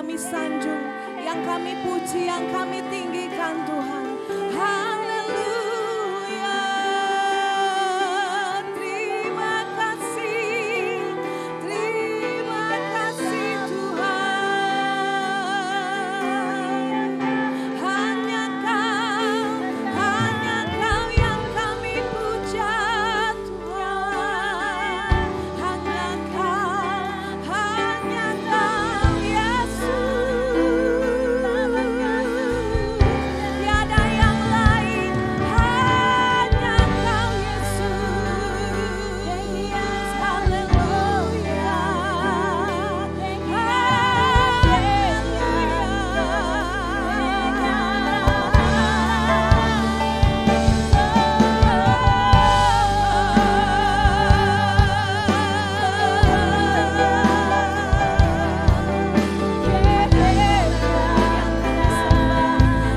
kami sanjung, yang kami puji, yang kami tinggikan Tuhan. Haleluya. Terima kasih Tuhan. Hanya Kau yang kami puja Tuhan. Hanya Kau Yesus. Tiada yang lain, hanya Kau Yesus. Haleluya.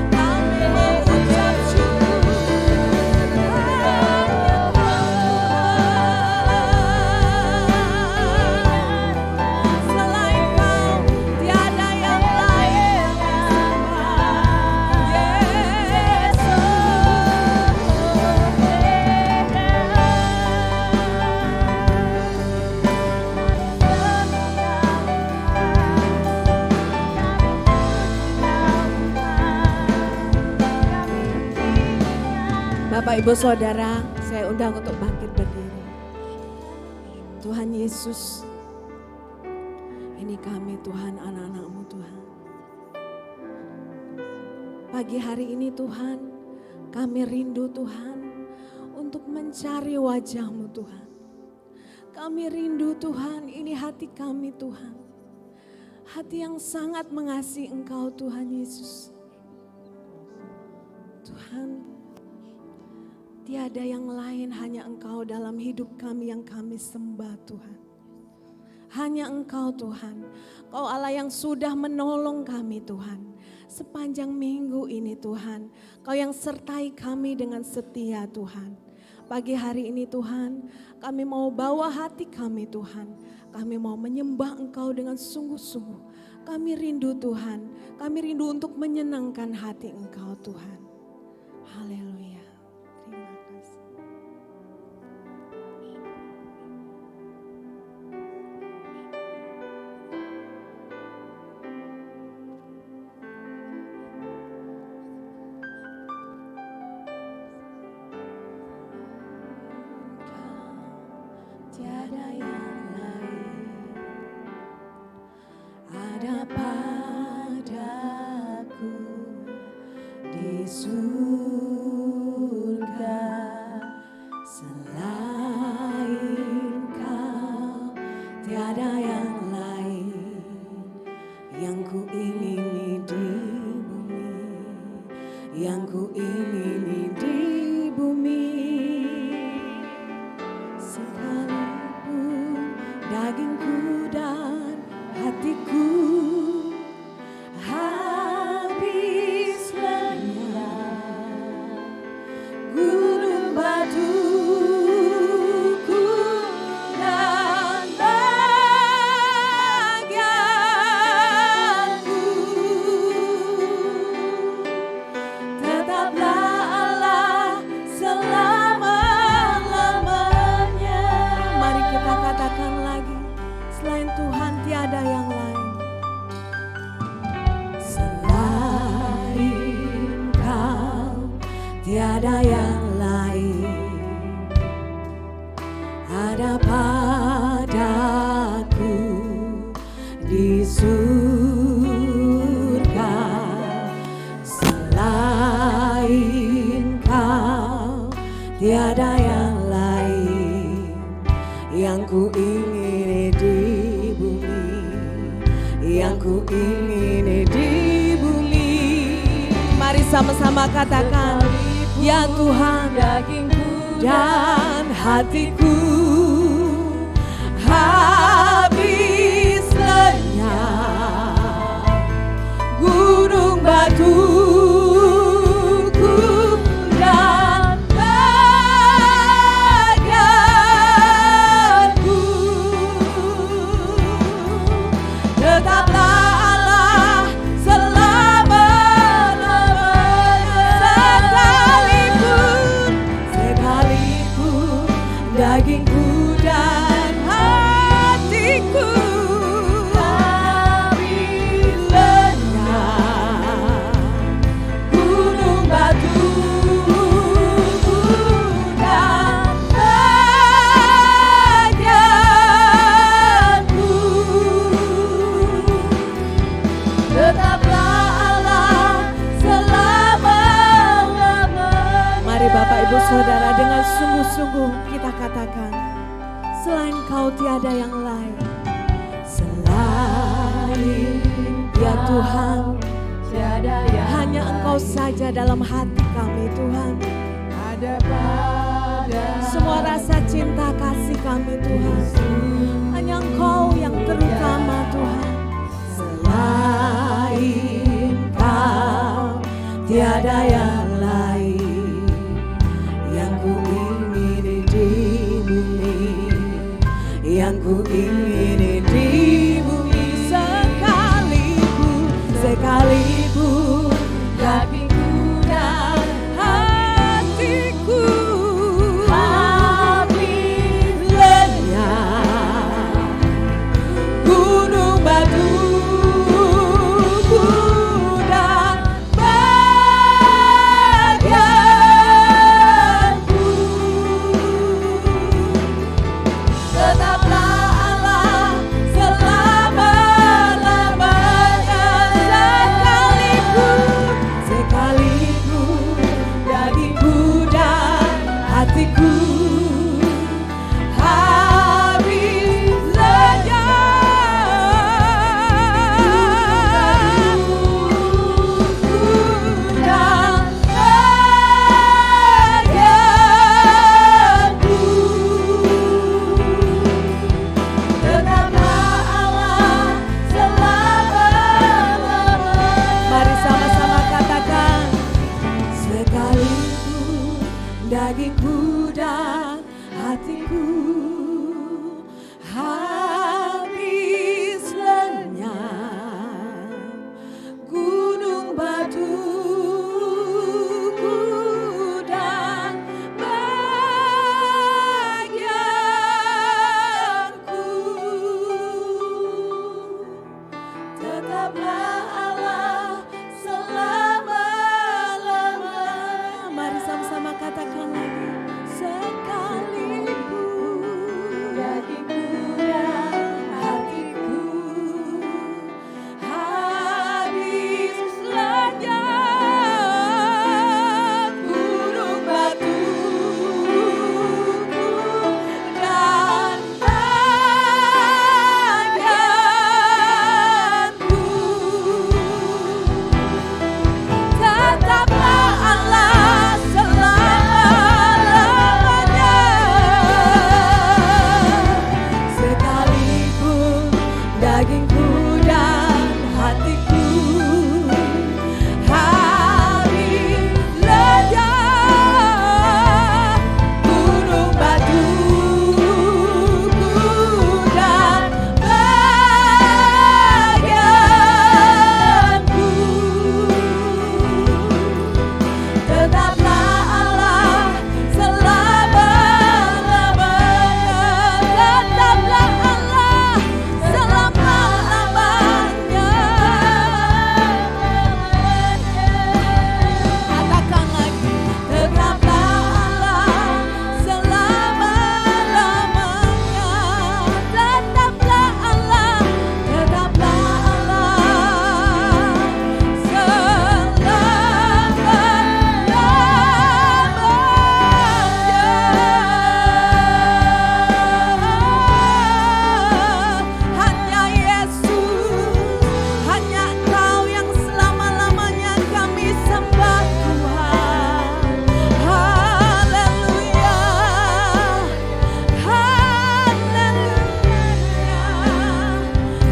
Kami mengucap syukur. Selain Kau, tiada yang lain. Bapak Ibu Saudara, saya undang untuk bangkit berdiri. Tuhan Yesus, ini kami Tuhan, anak-anak-Mu Tuhan. Pagi hari ini Tuhan, kami rindu Tuhan untuk mencari wajah-Mu Tuhan. Kami rindu Tuhan, ini hati kami Tuhan. Hati yang sangat mengasihi Engkau Tuhan Yesus. Tuhan, tiada yang lain, hanya Engkau dalam hidup kami yang kami sembah Tuhan. Hanya Engkau Tuhan, Kau Allah yang sudah menolong kami Tuhan. Sepanjang minggu ini Tuhan, Kau yang sertai kami dengan setia Tuhan. Pagi hari ini Tuhan, kami mau bawa hati kami Tuhan. Kami mau menyembah Engkau dengan sungguh-sungguh. Kami rindu Tuhan, kami rindu untuk menyenangkan hati Engkau Tuhan. Haleluya. Terima kasih. Tiada yang lain ada padaku di surga selain Kau. Tiada yang lain yang ku ingini di bumi, yang ku ingini di bumi. Sekalipun dagingku dan hatiku habis lenyap, gunung batuku dan bagianku, tetaplah Allah selama-lamanya. Mari kita katakan lagi, selain Tuhan tiada yang lain. Selain Kau tiada yang lain ada padaku di surga. Selain Kau tiada yang lain yang ku ingini di bumi, yang ku ingini di bumi. Mari sama-sama katakan, ya Tuhan, dagingku dan hatiku habis lenyap, gunung batuku dan bagianku, tetaplah Allah Tuhan. Hanya Engkau saja dalam hati kami Tuhan. Semua rasa cinta kasih kami Tuhan, hanya Engkau yang terutama Tuhan. Selain Kau tiada yang lain yang ku ingini di bumi, yang ku ingini di bumi. Sekalipun dagingku dan hatiku habis lenyap, gunung batuku dan bagianku, tetaplah Allah selama-lamanya. Sekalipun dagingku dan hatiku habis lenyap, dan bagianku, tetaplah Allah selama-lamanya. Mari sama-sama katakan, sekalipun dagingku dan hatiku habis lenyap, gunung batuku dan bagianku, tetaplah Allah selama-lamanya. Mari sama-sama katakan lagi, sekalipun dagingku dan hatiku habis lenyap, gunung batuku dan bagianku, tetaplah Allah selama-lamanya. Sekalipun dagingku dan hatiku habis lenyap, gunung batuku dan bagianku, tetaplah Allah selama-lamanya. Tetaplah Allah selama-lamanya. Katakan lagi, tetaplah Allah selama-lamanya. Tetaplah Allah, tetaplah Allah selama-lamanya. Hanya Yesus, hanya Engkau yang selama-lamanya kami sembah Tuhan. Haleluya, haleluya.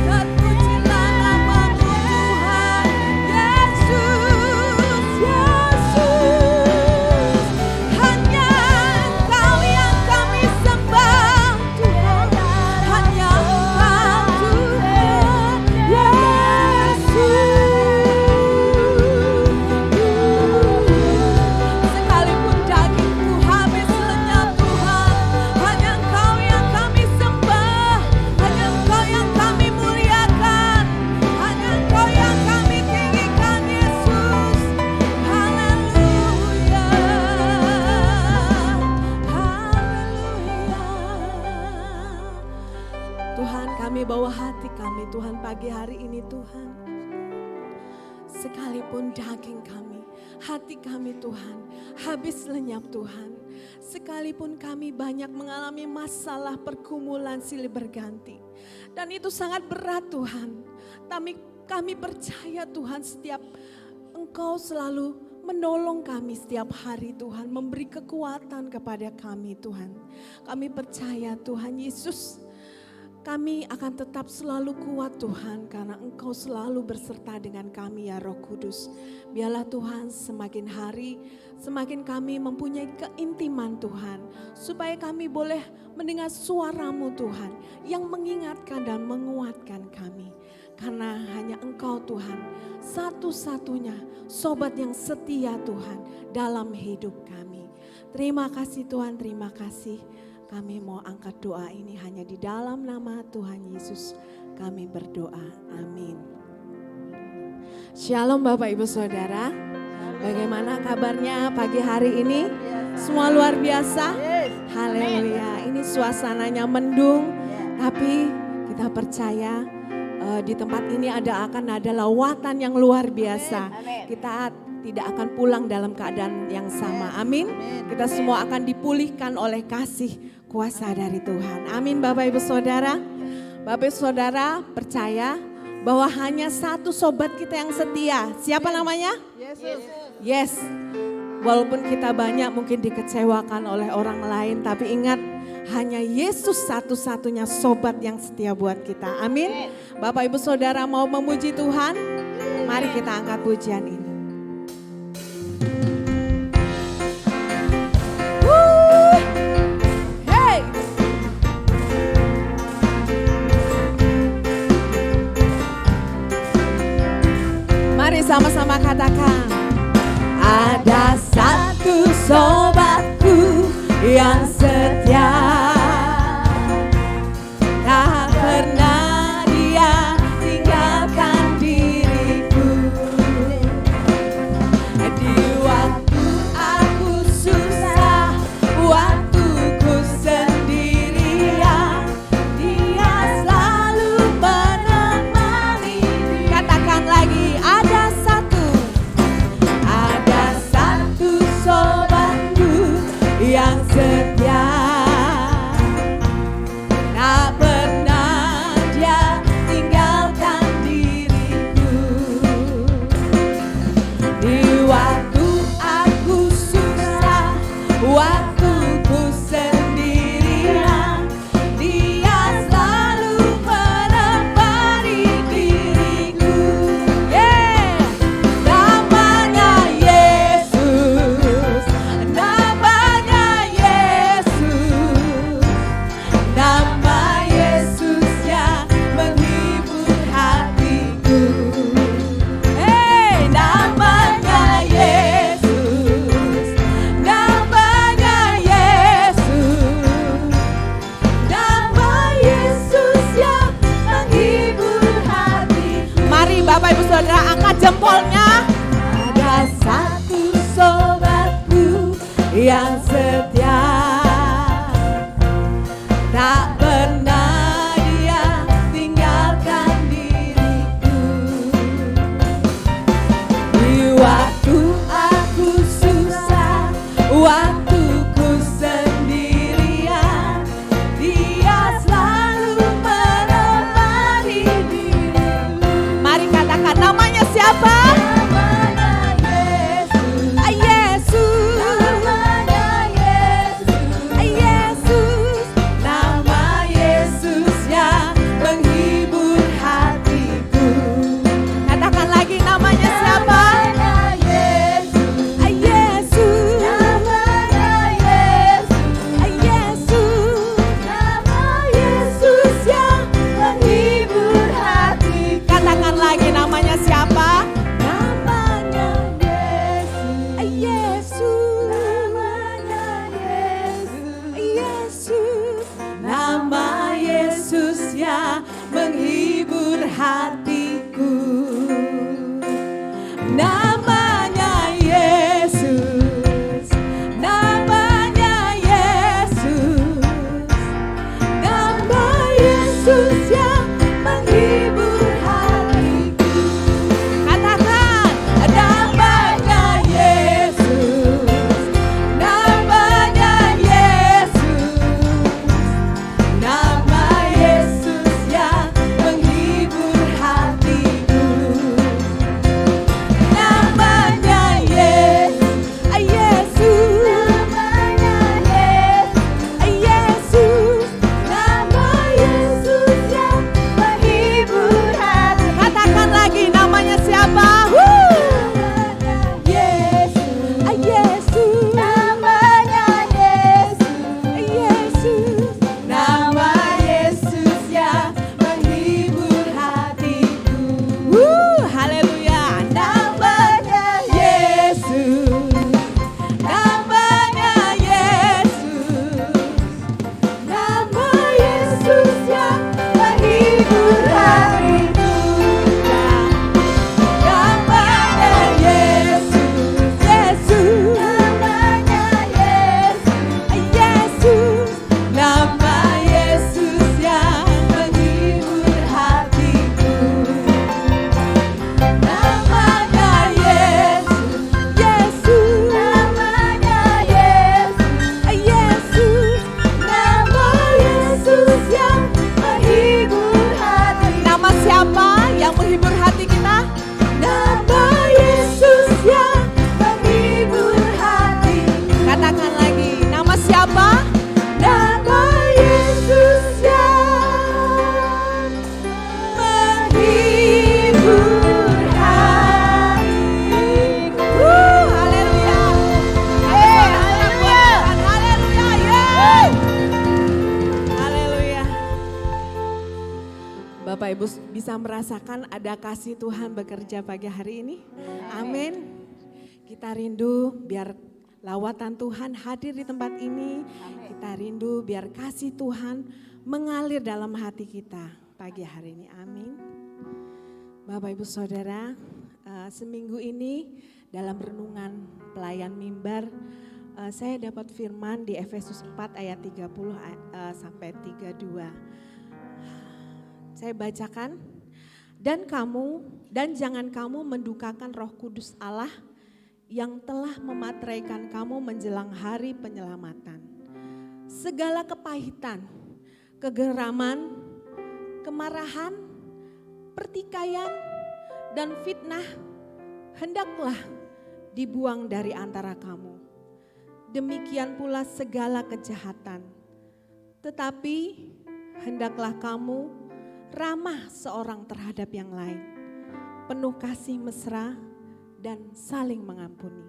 Terpujilah nama-Mu Tuhan. Yesus, Yesus, hanya Engkau yang kami sembah Tuhan. Hanya Engkau Tuhan, Yesus. Sekalipun dagingku habis lenyap Tuhan, hanya Engkau yang kami sembah, hanya Engkau yang kami muliakan, hanya Engkau yang kami tinggikan Yesus. Haleluya, haleluya. Tuhan, kami bawa hati kami Tuhan pagi hari ini Tuhan. Sekalipun daging kami, hati kami Tuhan habis lenyap Tuhan. Sekalipun kami banyak mengalami masalah pergumulan silih berganti. Dan itu sangat berat Tuhan. Kami percaya Tuhan setiap Engkau selalu menolong kami setiap hari Tuhan. Memberi kekuatan kepada kami Tuhan. Kami percaya Tuhan Yesus, kami akan tetap selalu kuat Tuhan karena Engkau selalu berserta dengan kami ya Roh Kudus. Biarlah Tuhan semakin hari semakin kami mempunyai keintiman Tuhan. Supaya kami boleh mendengar suara-Mu Tuhan yang mengingatkan dan menguatkan kami. Karena hanya Engkau Tuhan satu-satunya sobat yang setia Tuhan dalam hidup kami. Terima kasih Tuhan, terima kasih. Kami mau angkat doa ini hanya di dalam nama Tuhan Yesus. Kami berdoa, amin. Shalom Bapak Ibu Saudara. Bagaimana kabarnya pagi hari ini? Semua luar biasa? Haleluya. Ini suasananya mendung, tapi kita percaya di tempat ini akan ada lawatan yang luar biasa. Kita tidak akan pulang dalam keadaan yang sama. Amin. Kita semua akan dipulihkan oleh kasih kuasa dari Tuhan. Amin Bapak Ibu Saudara. Bapak Ibu Saudara percaya bahwa hanya satu sobat kita yang setia. Siapa namanya? Yesus. Yes. Walaupun kita banyak mungkin dikecewakan oleh orang lain, tapi ingat hanya Yesus satu-satunya sobat yang setia buat kita. Amin. Bapak Ibu Saudara mau memuji Tuhan? Mari kita angkat pujian ini. Hey. Mari sama-sama katakan. Ada satu sobatku yang setia, tak pernah dia tinggalkan diriku. Di waktu aku susah, waktuku sendirian, dia selalu menemani. Katakan lagi, ada satu sobatku yang setia, tak pernah dia tinggalkan diriku. Di waktu aku susah, waktuku sendirian, dia selalu menemani diriku. Yeah. Namanya Yesus, namanya Yesus, nama Yesus yang menghibur hatiku. Hey, namanya Yesus, namanya Yesus, nama Yesus yang menghibur hatiku. Mari Bapak Ibu Saudara angkat jempolnya. Ada satu sobatku yang setia, tak pernah dia tinggalkan diriku. Di waktu aku susah, waktuku sendirian, dia selalu menemani diriku. Mari katakan namanya siapa? Yesus, namanya Yesus, Yesus, nama Yesus yang menghibur hatiku. Katakan lagi namanya siapa? Yesus, namanya Yesus, Yesus, nama Yesus yang menghibur hatiku. Katakan lagi namanya siapa? Menghibur hatiku. Namanya Yesus, namanya Yesus, nama Yesus yang menghibur hatiku. Katakan namanya Yesus, namanya Yesus, nama Yesus yang menghibur hatiku. Bapak Ibu bisa merasakan ada kasih Tuhan bekerja pagi hari ini. Amin. Kita rindu biar lawatan Tuhan hadir di tempat ini. Kita rindu biar kasih Tuhan mengalir dalam hati kita pagi hari ini. Amin. Bapak Ibu Saudara, seminggu ini dalam renungan pelayan mimbar, saya dapat firman di Efesus 4 ayat 30 sampai 32. Saya bacakan, dan jangan kamu mendukakan Roh Kudus Allah yang telah memateraikan kamu menjelang hari penyelamatan. Segala kepahitan, kegeraman, kemarahan, pertikaian, dan fitnah hendaklah dibuang dari antara kamu. Demikian pula segala kejahatan. Tetapi hendaklah kamu ramah seorang terhadap yang lain, penuh kasih mesra dan saling mengampuni.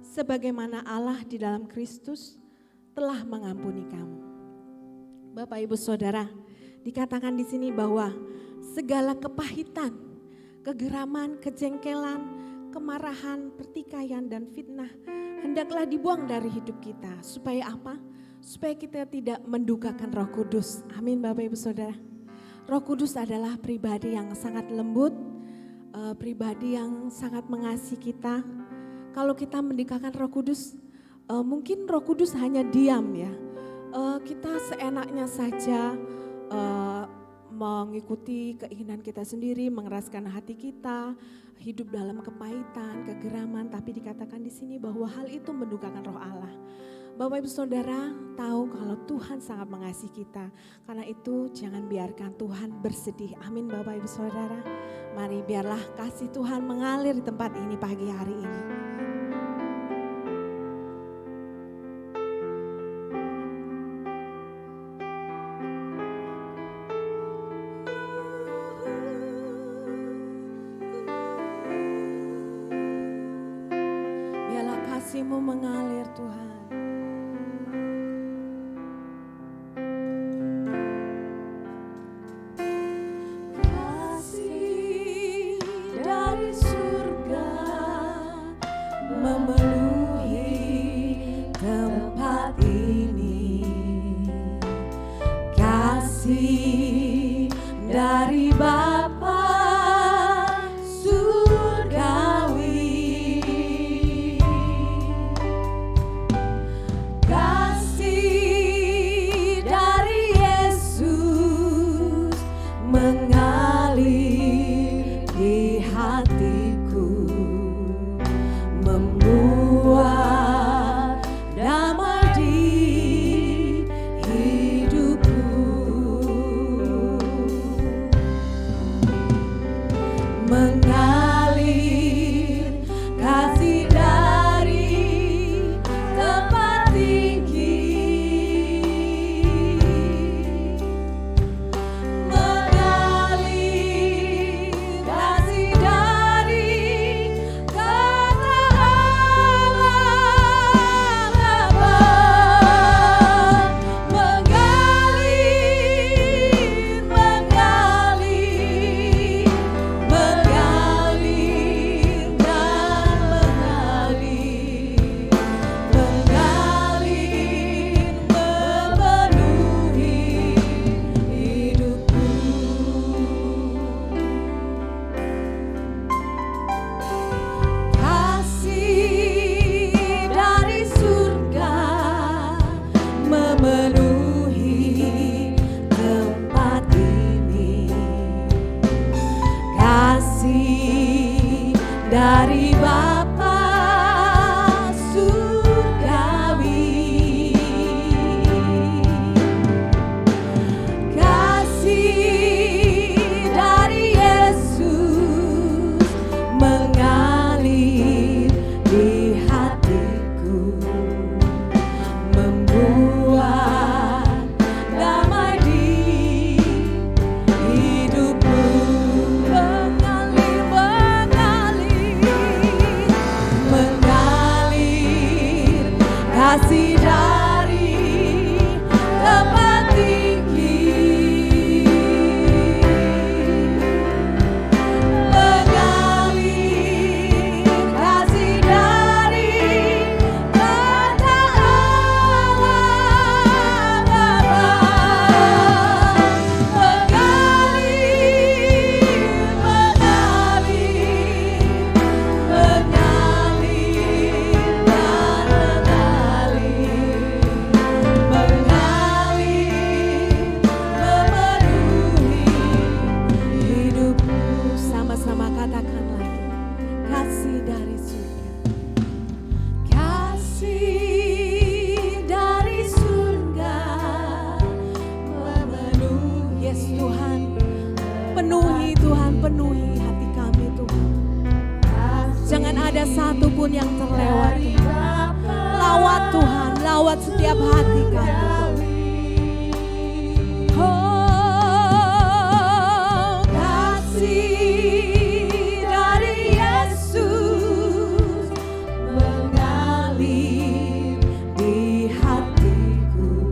Sebagaimana Allah di dalam Kristus telah mengampuni kamu. Bapak Ibu Saudara, dikatakan di sini bahwa segala kepahitan, kegeraman, kejengkelan, kemarahan, pertikaian dan fitnah hendaklah dibuang dari hidup kita. Supaya apa? Supaya kita tidak mendukakan Roh Kudus. Amin Bapak Ibu Saudara. Roh Kudus adalah pribadi yang sangat lembut, pribadi yang sangat mengasihi kita. Kalau kita mendekatkan Roh Kudus, mungkin Roh Kudus hanya diam ya. Kita seenaknya saja mengikuti keinginan kita sendiri, mengeraskan hati kita, hidup dalam kepahitan, kegeraman. Tapi dikatakan di sini bahwa hal itu mendukakan Roh Allah. Bapak Ibu Saudara tahu kalau Tuhan sangat mengasihi kita. Karena itu jangan biarkan Tuhan bersedih. Amin Bapak Ibu Saudara. Mari biarlah kasih Tuhan mengalir di tempat ini pagi hari ini. Biarlah kasih-Mu mengalir Tuhan. Dari Bapa surgawi, kasih dari Yesus mengalir di hatiku, membuat damai di hidupku. Mengalir kasih dari tempat tinggi, mengalir kasih dari kata Allah Bapa, mengalir memenuhi tempat ini, kasih dari Bapa surgawi, kasih dari Yesus mengalir di hatiku, membuat damai di hidupku. Mengalir penuhi hati kami Tuhan. Jangan ada satupun yang terlewati. Lawat Tuhan, lawat setiap hati kami Tuhan. Oh, kasih dari Yesus mengalir di hatiku,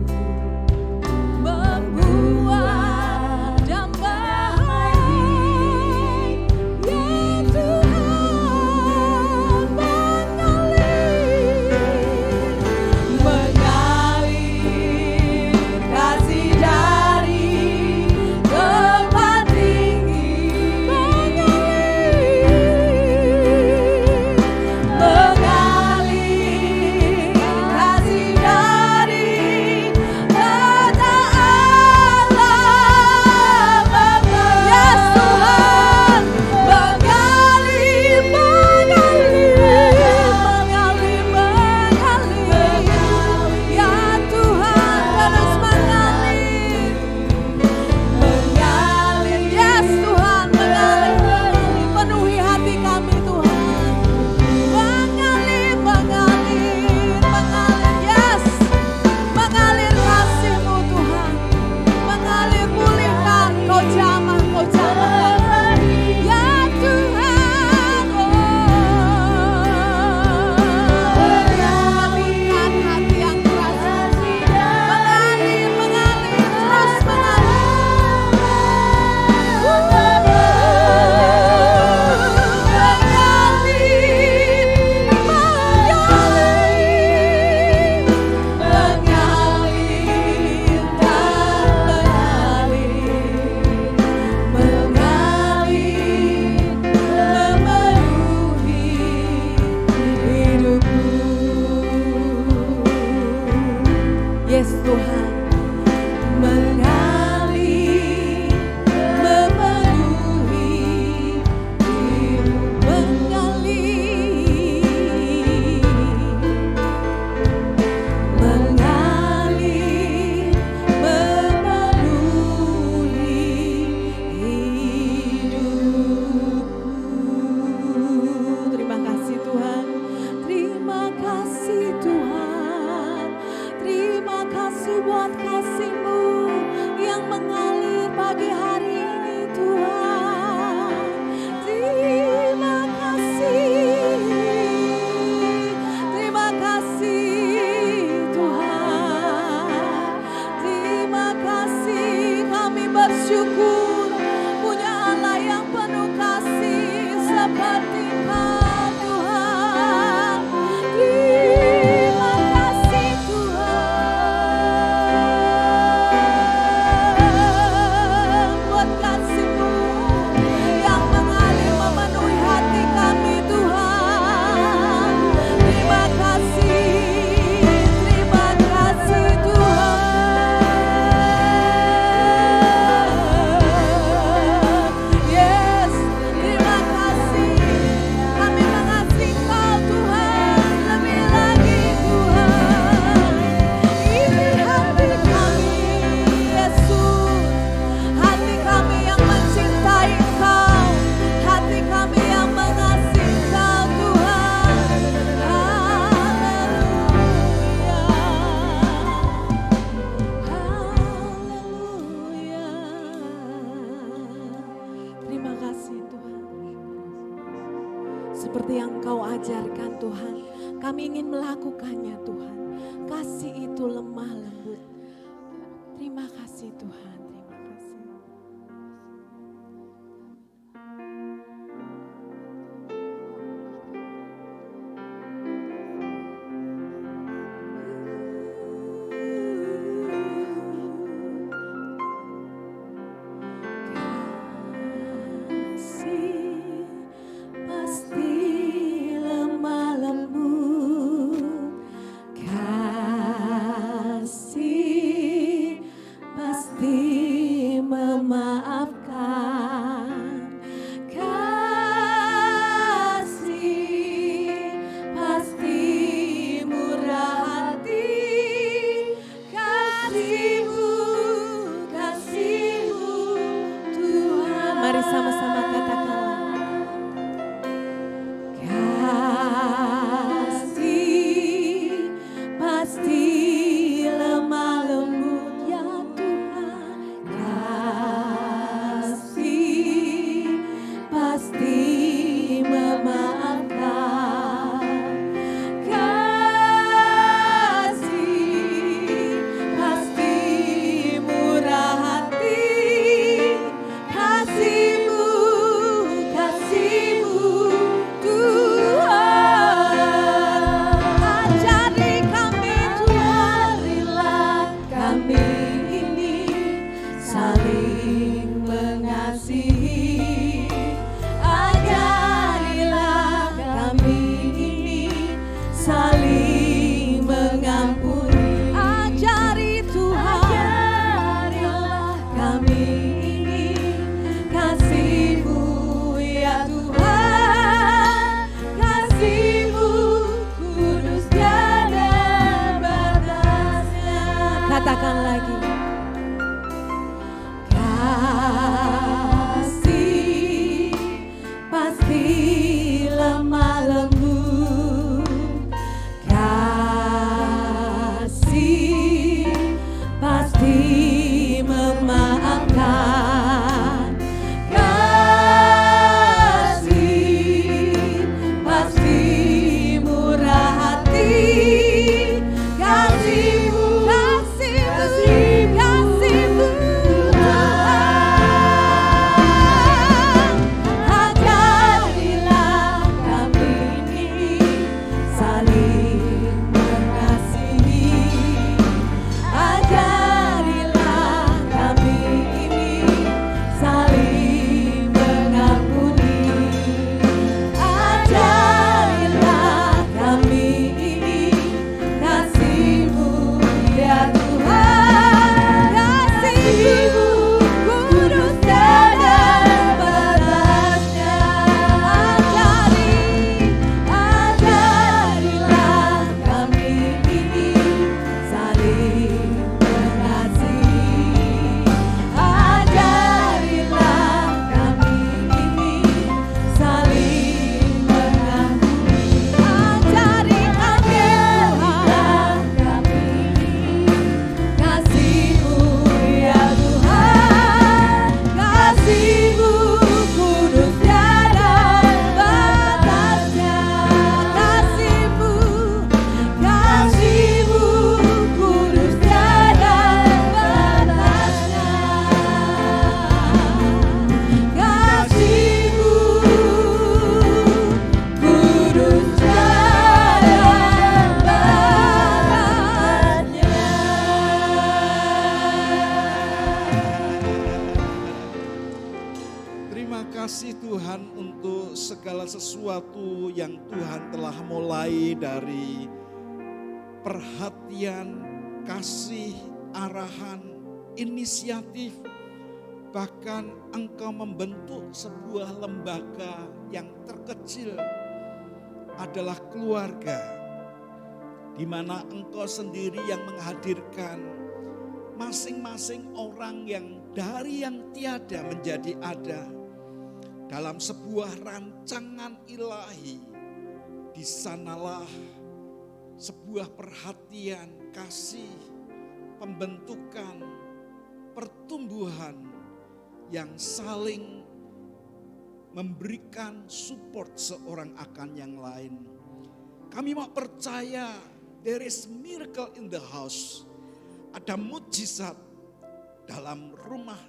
membuat damai. Ya Tuhan, mengalir kasih dari tempat tinggi, mengalir kasih dari kata Allah Bapa. Yes Tuhan, mengalir ya Tuhan, terus mengalir. Mengalir, yes Tuhan, mengalir, penuhi hati kami Tuhan. Mengalir, yes. Mengalir kasih-Mu Tuhan. Mengalir pulihkan, Kau jamah. Ya Tuhan, lembutkan hati yang keras. Mengalir, terus yes Tuhan, mengalir, memenuhi hidup, mengalir, memenuhi hidupku. Terima kasih Tuhan, terima kasih Tuhan. Terima kasih buat kasih-Mu yang mengalir pagi hari ini Tuhan. Terima kasih Tuhan. Terima kasih, kami bersyukur punya Allah yang penuh kasih seperti Kau Tuhan. Terima kasih Tuhan buat kasih-Mu yang mengalir memenuhi hati kami Tuhan. Terima kasih Tuhan. Yes, terima kasih. Kami mengasihi Kau Tuhan, lebih lagi Tuhan. Ini hati kami Yesus, hati kami yang mencintai Kau, hati kami yang mengasihi Kau Tuhan. Haleluya. Terima kasih Tuhan. Seperti yang Kau ajarkan Tuhan, kami ingin melakukannya Tuhan. Kasih itu lemah lembut. Terima kasih Tuhan, terima kasih. Kasih pasti lemah lembut. Kasih pasti memaafkan. Kasih pasti murah hati. Kasih-Mu Tuhan. Mari sama-sama katakan. Terima kasih Tuhan untuk segala sesuatu yang Tuhan telah mulai dari perhatian, kasih, arahan, inisiatif. Bahkan Engkau membentuk sebuah lembaga yang terkecil adalah keluarga, di mana Engkau sendiri yang menghadirkan masing-masing orang yang dari yang tiada menjadi ada dalam sebuah rancangan ilahi. Di sanalah sebuah perhatian, kasih, pembentukan, pertumbuhan yang saling memberikan support seorang akan yang lain. Kami mau percaya there is miracle in the house. Ada mujizat dalam rumah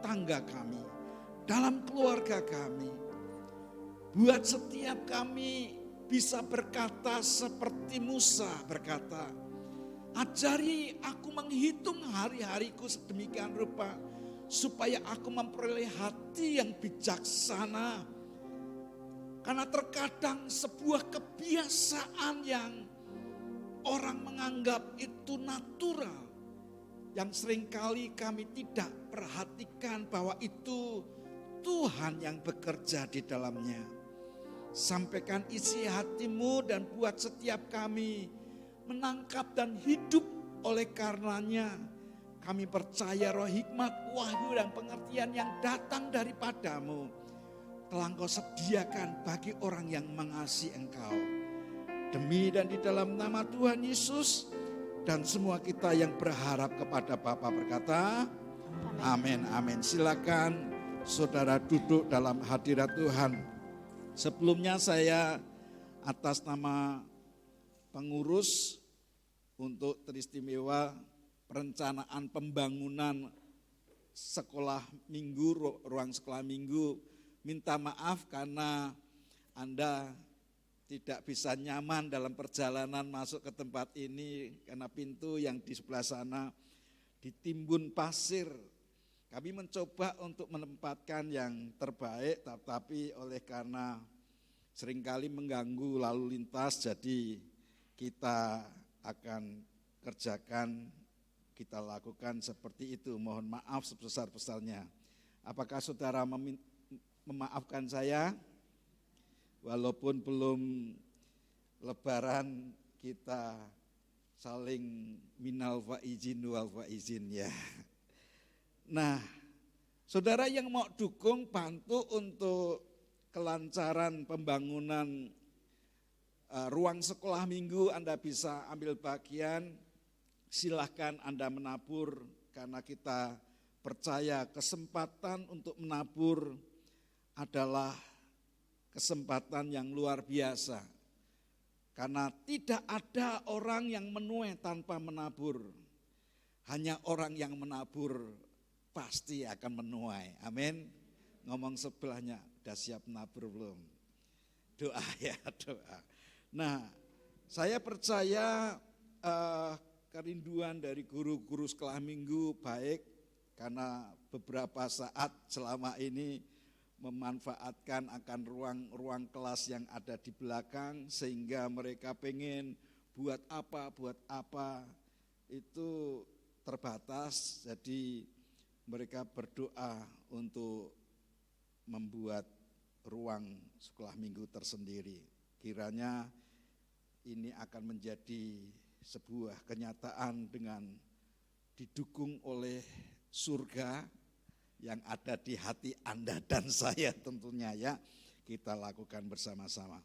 tangga kami, dalam keluarga kami. Buat setiap kami bisa berkata seperti Musa berkata, ajari aku menghitung hari-hariku sedemikian rupa, supaya aku memperoleh hati yang bijaksana. Karena terkadang sebuah kebiasaan yang orang menganggap itu natural, yang seringkali kami tidak perhatikan bahwa itu Tuhan yang bekerja di dalamnya. Sampaikan isi hatimu dan buat setiap kami menangkap dan hidup oleh karenanya. Kami percaya roh hikmat, wahyu dan pengertian yang datang daripadamu telah Engkau sediakan bagi orang yang mengasihi Engkau. Demi dan di dalam nama Tuhan Yesus, dan semua kita yang berharap kepada Bapa berkata, amin, amin. Silakan saudara duduk dalam hadirat Tuhan. Sebelumnya saya atas nama pengurus untuk teristimewa perencanaan pembangunan sekolah minggu, ruang sekolah minggu, minta maaf karena Anda tidak bisa nyaman dalam perjalanan masuk ke tempat ini karena pintu yang di sebelah sana ditimbun pasir. Kami mencoba untuk menempatkan yang terbaik, tapi oleh karena seringkali mengganggu lalu lintas, jadi kita akan kerjakan, kita lakukan seperti itu. Mohon maaf sebesar-besarnya. Apakah saudara memaafkan saya? Walaupun belum lebaran, kita saling minal faizin wal faizin ya. Nah, saudara yang mau dukung, bantu untuk kelancaran pembangunan ruang sekolah minggu, Anda bisa ambil bagian, silahkan Anda menabur, karena kita percaya kesempatan untuk menabur adalah kesempatan yang luar biasa. Karena tidak ada orang yang menuai tanpa menabur. Hanya orang yang menabur pasti akan menuai. Amin. Ngomong sebelahnya, udah siap menabur belum? Doa ya, doa. Nah, saya percaya kerinduan dari guru-guru sekolah minggu baik, karena beberapa saat selama ini memanfaatkan akan ruang-ruang kelas yang ada di belakang, sehingga mereka pengen buat apa itu terbatas. Jadi mereka berdoa untuk membuat ruang sekolah minggu tersendiri. Kiranya ini akan menjadi sebuah kenyataan dengan didukung oleh surga yang ada di hati Anda dan saya tentunya ya, kita lakukan bersama-sama.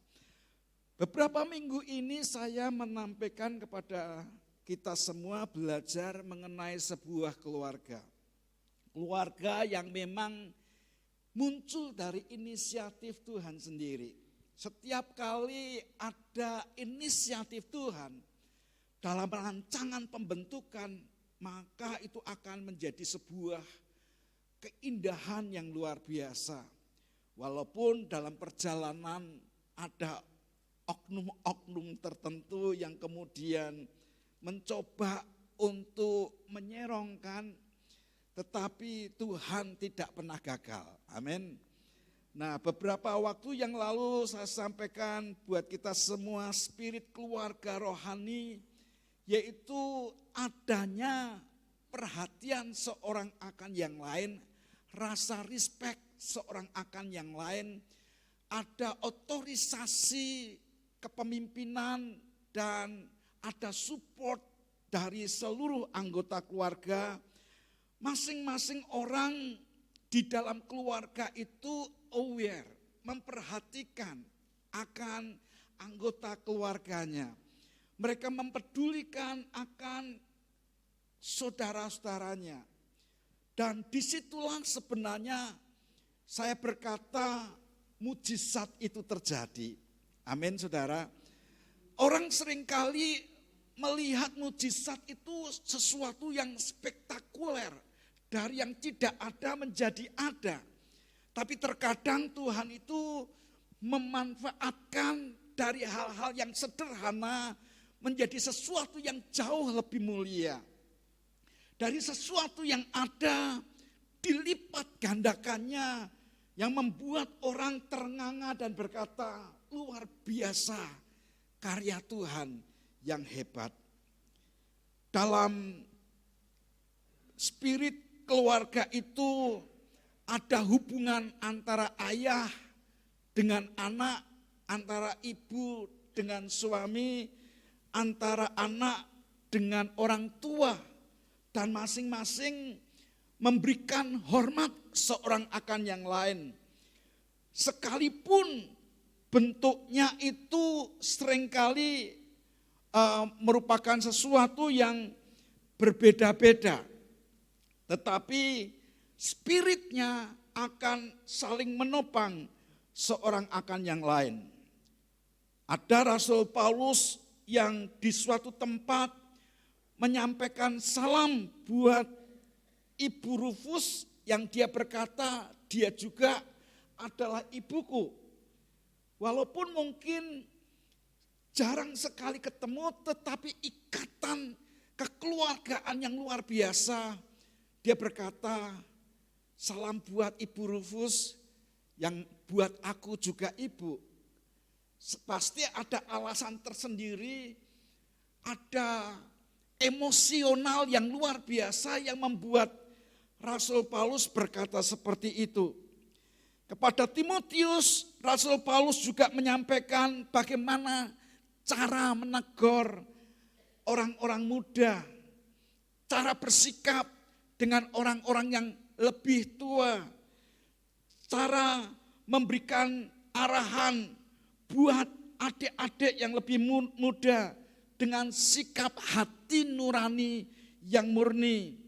Beberapa minggu ini saya menampilkan kepada kita semua belajar mengenai sebuah keluarga. Keluarga yang memang muncul dari inisiatif Tuhan sendiri. Setiap kali ada inisiatif Tuhan dalam rancangan pembentukan, maka itu akan menjadi sebuah keindahan yang luar biasa. Walaupun dalam perjalanan ada oknum-oknum tertentu yang kemudian mencoba untuk menyerongkan, tetapi Tuhan tidak pernah gagal. Amin. Nah, beberapa waktu yang lalu saya sampaikan buat kita semua spirit keluarga rohani, yaitu adanya perhatian seorang akan yang lain, rasa respect seorang akan yang lain, ada otorisasi kepemimpinan dan ada support dari seluruh anggota keluarga. Masing-masing orang di dalam keluarga itu aware, memperhatikan akan anggota keluarganya. Mereka mempedulikan akan saudara-saudaranya. Dan disitulah sebenarnya saya berkata mujizat itu terjadi. Amin saudara. Orang seringkali melihat mujizat itu sesuatu yang spektakuler. Dari yang tidak ada menjadi ada. Tapi terkadang Tuhan itu memanfaatkan dari hal-hal yang sederhana menjadi sesuatu yang jauh lebih mulia. Dari sesuatu yang ada dilipat gandakannya yang membuat orang ternganga dan berkata, luar biasa karya Tuhan yang hebat. Dalam spirit keluarga itu ada hubungan antara ayah dengan anak, antara ibu dengan suami, antara anak dengan orang tua, dan masing-masing memberikan hormat seorang akan yang lain. Sekalipun bentuknya itu seringkali merupakan sesuatu yang berbeda-beda. Tetapi spiritnya akan saling menopang seorang akan yang lain. Ada Rasul Paulus yang di suatu tempat menyampaikan salam buat Ibu Rufus yang dia berkata dia juga adalah ibuku. Walaupun mungkin jarang sekali ketemu, tetapi ikatan kekeluargaan yang luar biasa. Dia berkata, salam buat Ibu Rufus yang buat aku juga ibu. Pasti ada alasan tersendiri, ada emosional yang luar biasa yang membuat Rasul Paulus berkata seperti itu. Kepada Timotius, Rasul Paulus juga menyampaikan bagaimana cara menegur orang-orang muda, cara bersikap dengan orang-orang yang lebih tua, cara memberikan arahan buat adik-adik yang lebih muda dengan sikap hati nurani yang murni.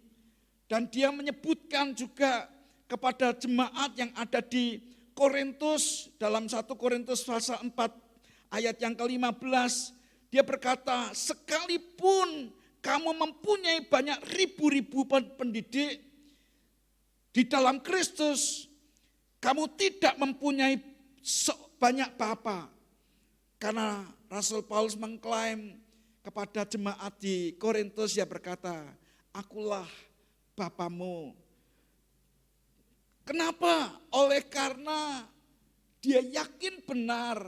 Dan dia menyebutkan juga kepada jemaat yang ada di Korintus, dalam 1 Korintus pasal 4 ayat yang ke-15, dia berkata, sekalipun kamu mempunyai banyak ribu-ribu pendidik, di dalam Kristus kamu tidak mempunyai banyak bapa. Karena Rasul Paulus mengklaim kepada jemaat di Korintus, dia berkata, akulah bapamu. Kenapa? Oleh karena dia yakin benar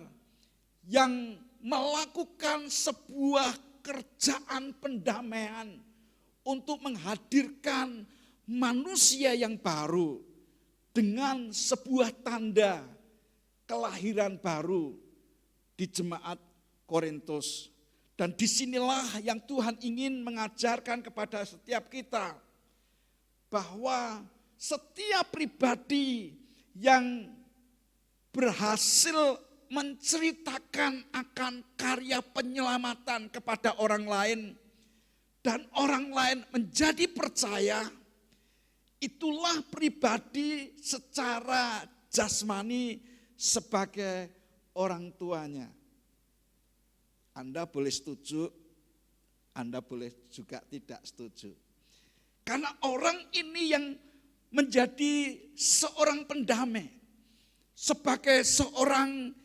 yang melakukan sebuah kerjaan pendamaian untuk menghadirkan manusia yang baru dengan sebuah tanda kelahiran baru di jemaat Korintus. Dan disinilah yang Tuhan ingin mengajarkan kepada setiap kita bahwa setiap pribadi yang berhasil menceritakan akan karya penyelamatan kepada orang lain dan orang lain menjadi percaya, itulah pribadi secara jasmani sebagai orang tuanya. Anda boleh setuju, Anda boleh juga tidak setuju. Karena orang ini yang menjadi seorang pendamai, sebagai seorang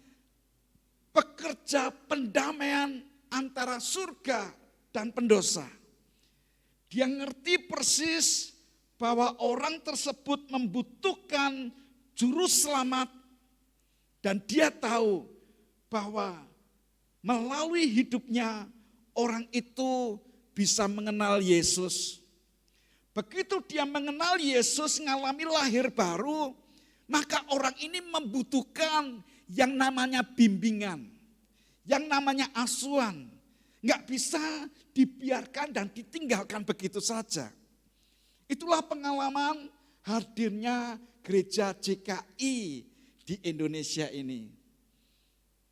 pekerja pendamaian antara surga dan pendosa. Dia ngerti persis bahwa orang tersebut membutuhkan juru selamat dan dia tahu bahwa melalui hidupnya orang itu bisa mengenal Yesus. Begitu dia mengenal Yesus, mengalami lahir baru, maka orang ini membutuhkan yang namanya bimbingan, yang namanya asuhan. Enggak bisa dibiarkan dan ditinggalkan begitu saja. Itulah pengalaman hadirnya gereja JKI di Indonesia ini.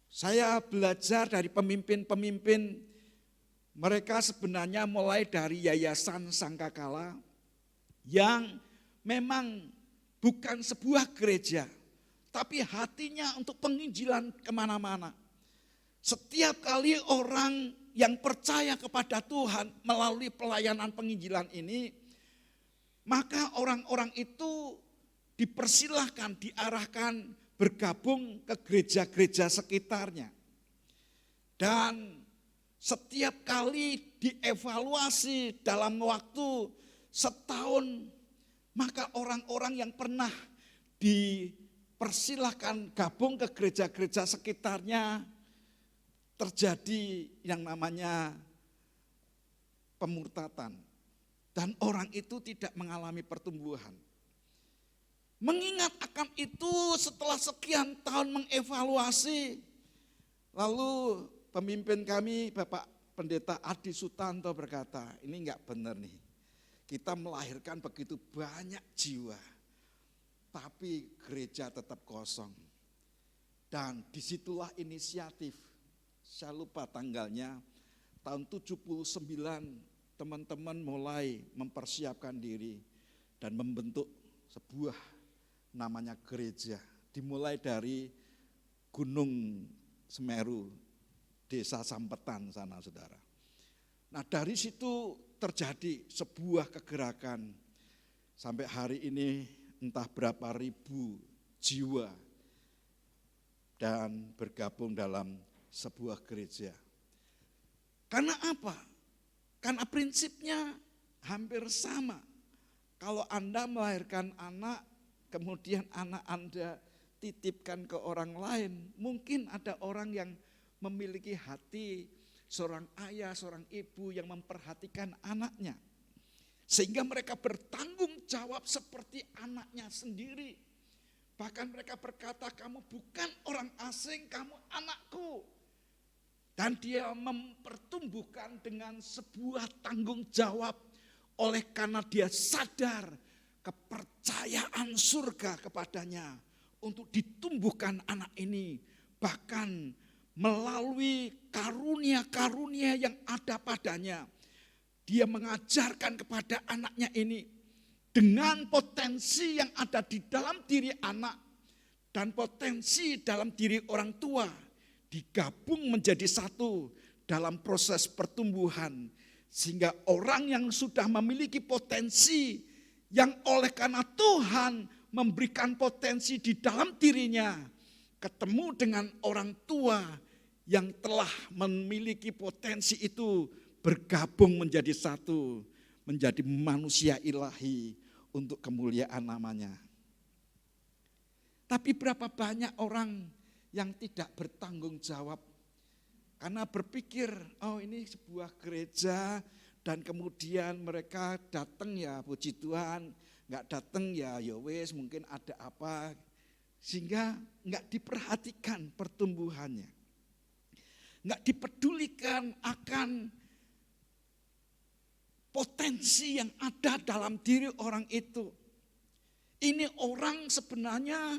Saya belajar dari pemimpin-pemimpin, mereka sebenarnya mulai dari Yayasan Sangkakala yang memang bukan sebuah gereja, tapi hatinya untuk penginjilan kemana-mana. Setiap kali orang yang percaya kepada Tuhan melalui pelayanan penginjilan ini, maka orang-orang itu dipersilahkan, diarahkan bergabung ke gereja-gereja sekitarnya. Dan setiap kali dievaluasi dalam waktu setahun, maka orang-orang yang pernah dipersilahkan gabung ke gereja-gereja sekitarnya terjadi yang namanya pemurtatan. Dan orang itu tidak mengalami pertumbuhan. Mengingat akan itu setelah sekian tahun mengevaluasi, lalu pemimpin kami Bapak Pendeta Adi Sutanto berkata, ini enggak benar nih. Kita melahirkan begitu banyak jiwa, tapi gereja tetap kosong. Dan disitulah inisiatif, saya lupa tanggalnya, tahun 79 teman-teman mulai mempersiapkan diri dan membentuk sebuah namanya gereja. Dimulai dari Gunung Semeru, Desa Sampetan sana saudara. Nah dari situ terjadi sebuah kegerakan. Sampai hari ini entah berapa ribu jiwa dan bergabung dalam sebuah gereja. Karena apa? Karena prinsipnya hampir sama. Kalau Anda melahirkan anak, kemudian anak Anda titipkan ke orang lain, mungkin ada orang yang memiliki hati seorang ayah, seorang ibu yang memperhatikan anaknya. Sehingga mereka bertanggung jawab seperti anaknya sendiri. Bahkan mereka berkata, kamu bukan orang asing, kamu anakku. Dan dia mempertumbuhkan dengan sebuah tanggung jawab oleh karena dia sadar kepercayaan surga kepadanya untuk ditumbuhkan anak ini. Bahkan melalui karunia-karunia yang ada padanya, dia mengajarkan kepada anaknya ini dengan potensi yang ada di dalam diri anak dan potensi dalam diri orang tua, digabung menjadi satu dalam proses pertumbuhan. Sehingga orang yang sudah memiliki potensi yang oleh karena Tuhan memberikan potensi di dalam dirinya, ketemu dengan orang tua yang telah memiliki potensi itu, bergabung menjadi satu, menjadi manusia ilahi untuk kemuliaan namanya. Tapi berapa banyak orang yang tidak bertanggung jawab karena berpikir, oh ini sebuah gereja dan kemudian mereka datang ya puji Tuhan, enggak datang ya wes mungkin ada apa, sehingga enggak diperhatikan pertumbuhannya. Enggak dipedulikan akan potensi yang ada dalam diri orang itu. Ini orang sebenarnya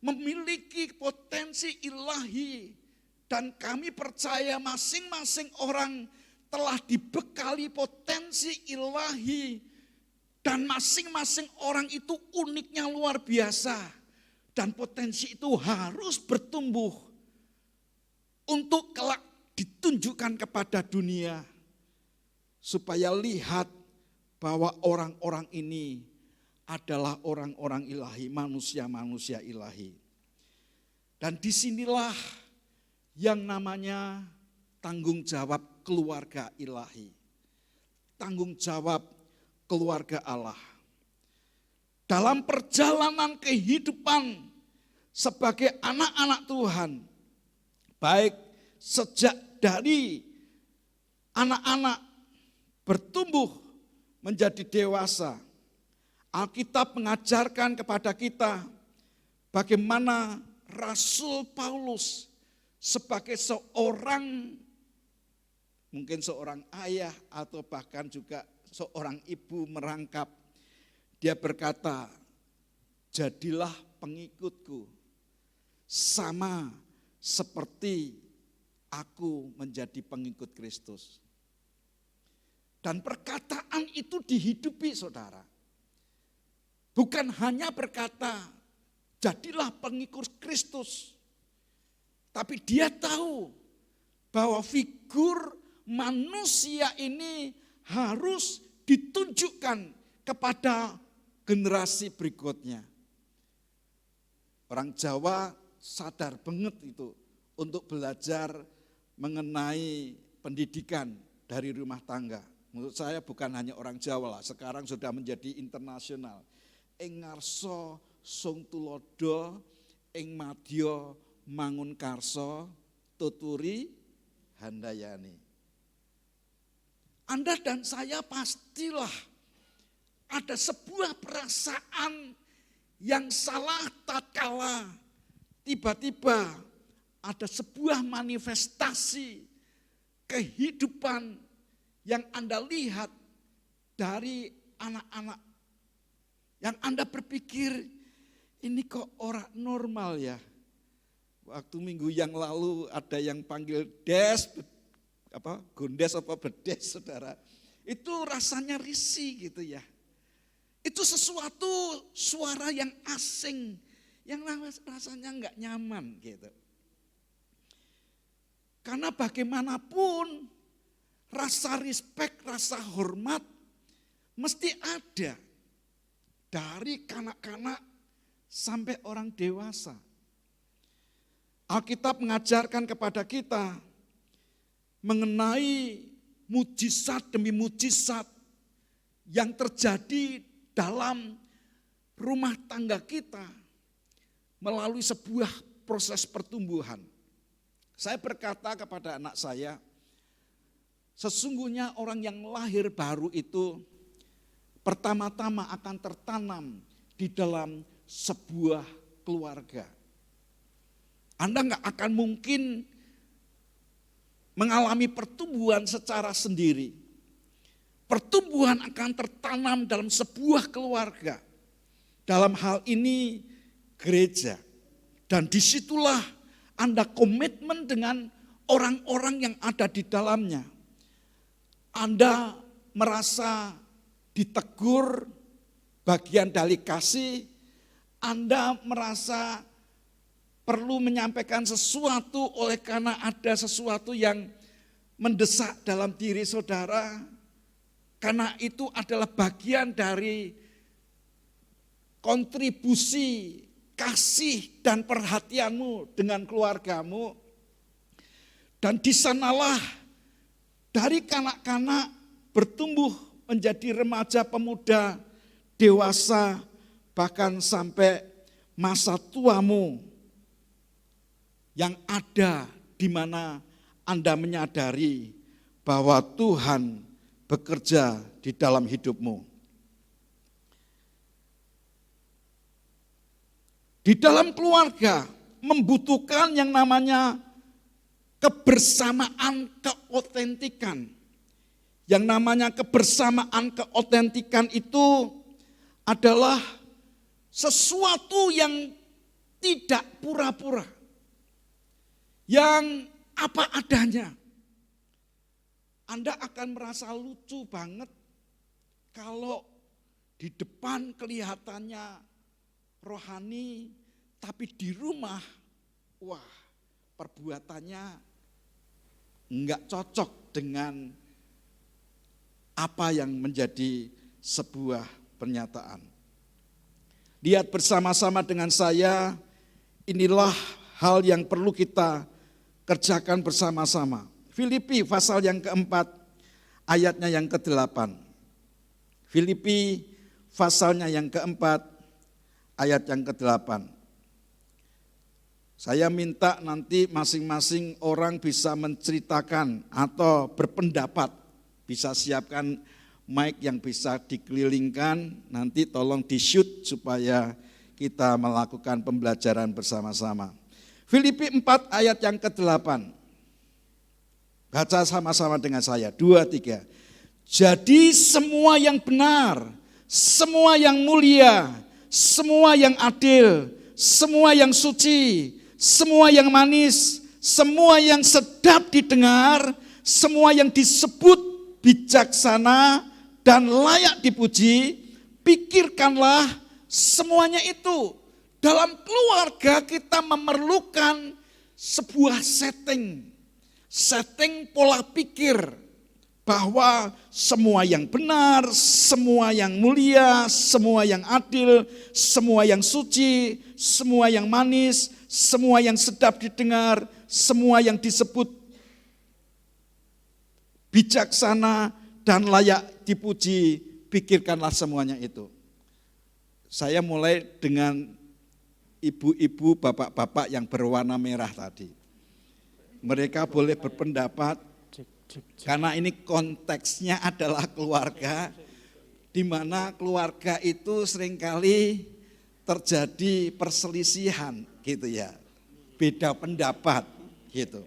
memiliki potensi ilahi dan kami percaya masing-masing orang telah dibekali potensi ilahi dan masing-masing orang itu uniknya luar biasa dan potensi itu harus bertumbuh untuk kelak ditunjukkan kepada dunia supaya lihat bahwa orang-orang ini adalah orang-orang ilahi, manusia-manusia ilahi. Dan disinilah yang namanya tanggung jawab keluarga ilahi. Tanggung jawab keluarga Allah. dalam perjalanan kehidupan sebagai anak-anak Tuhan, baik sejak dari anak-anak bertumbuh menjadi dewasa, Alkitab mengajarkan kepada kita bagaimana Rasul Paulus sebagai seorang, mungkin seorang ayah atau bahkan juga seorang ibu merangkap. Dia berkata, jadilah pengikutku sama seperti aku menjadi pengikut Kristus. Dan perkataan itu dihidupi, saudara. Bukan hanya berkata, jadilah pengikut Kristus. Tapi dia tahu bahwa figur manusia ini harus ditunjukkan kepada generasi berikutnya. Orang Jawa sadar banget itu untuk belajar mengenai pendidikan dari rumah tangga. Menurut saya bukan hanya orang Jawa lah, sekarang sudah menjadi internasional. Ing ngarsa sung tulodo, ing madya mangun karso, tuturi handayani. Anda dan saya pastilah ada sebuah perasaan yang salah tatkala tiba-tiba ada sebuah manifestasi kehidupan yang Anda lihat dari anak-anak yang Anda berpikir ini kok orang normal ya. Waktu minggu yang lalu ada yang panggil gondes apa bedes, saudara. Itu rasanya risih gitu ya. Itu sesuatu suara yang asing, yang rasanya enggak nyaman gitu. Karena bagaimanapun rasa respect, rasa hormat mesti ada dari kanak-kanak sampai orang dewasa. Alkitab mengajarkan kepada kita mengenai mujizat demi mujizat yang terjadi dalam rumah tangga kita melalui sebuah proses pertumbuhan. Saya berkata kepada anak saya, sesungguhnya orang yang lahir baru itu pertama-tama akan tertanam di dalam sebuah keluarga. Anda enggak akan mungkin mengalami pertumbuhan secara sendiri. Pertumbuhan akan tertanam dalam sebuah keluarga. Dalam hal ini gereja. Dan disitulah Anda komitmen dengan orang-orang yang ada di dalamnya. Anda merasa ditegur bagian dari kasih. Anda merasa perlu menyampaikan sesuatu oleh karena ada sesuatu yang mendesak dalam diri saudara. Karena itu adalah bagian dari kontribusi kasih dan perhatianmu dengan keluargamu. Dan di sanalah dari kanak-kanak bertumbuh menjadi remaja, pemuda, dewasa, bahkan sampai masa tuamu yang ada di mana Anda menyadari bahwa Tuhan bekerja di dalam hidupmu. Di dalam keluarga membutuhkan yang namanya kebersamaan keotentikan. Yang namanya kebersamaan keotentikan itu adalah sesuatu yang tidak pura-pura. Yang apa adanya. Anda akan merasa lucu banget kalau di depan kelihatannya rohani, tapi di rumah, wah, perbuatannya enggak cocok dengan apa yang menjadi sebuah pernyataan. Lihat bersama-sama dengan saya, inilah hal yang perlu kita kerjakan bersama-sama. Filipi pasal yang keempat, ayatnya yang ke-8. Filipi pasalnya yang keempat, ayat yang ke-8. Saya minta nanti masing-masing orang bisa menceritakan atau berpendapat, bisa siapkan mic yang bisa dikelilingkan, nanti tolong di-shoot supaya kita melakukan pembelajaran bersama-sama. Filipi 4 ayat yang ke-8. Baca sama-sama dengan saya, 2, 3. Jadi semua yang benar, semua yang mulia, semua yang adil, semua yang suci, semua yang manis, semua yang sedap didengar, semua yang disebut bijaksana dan layak dipuji, pikirkanlah semuanya itu. Dalam keluarga kita memerlukan sebuah setting pola pikir bahwa semua yang benar, semua yang mulia, semua yang adil, semua yang suci, semua yang manis, semua yang sedap didengar, semua yang disebut bijaksana dan layak dipuji, pikirkanlah semuanya itu. Saya mulai dengan ibu-ibu, bapak-bapak yang berwarna merah tadi. Mereka boleh berpendapat, karena ini konteksnya adalah keluarga, di mana keluarga itu seringkali terjadi perselisihan gitu ya, beda pendapat gitu.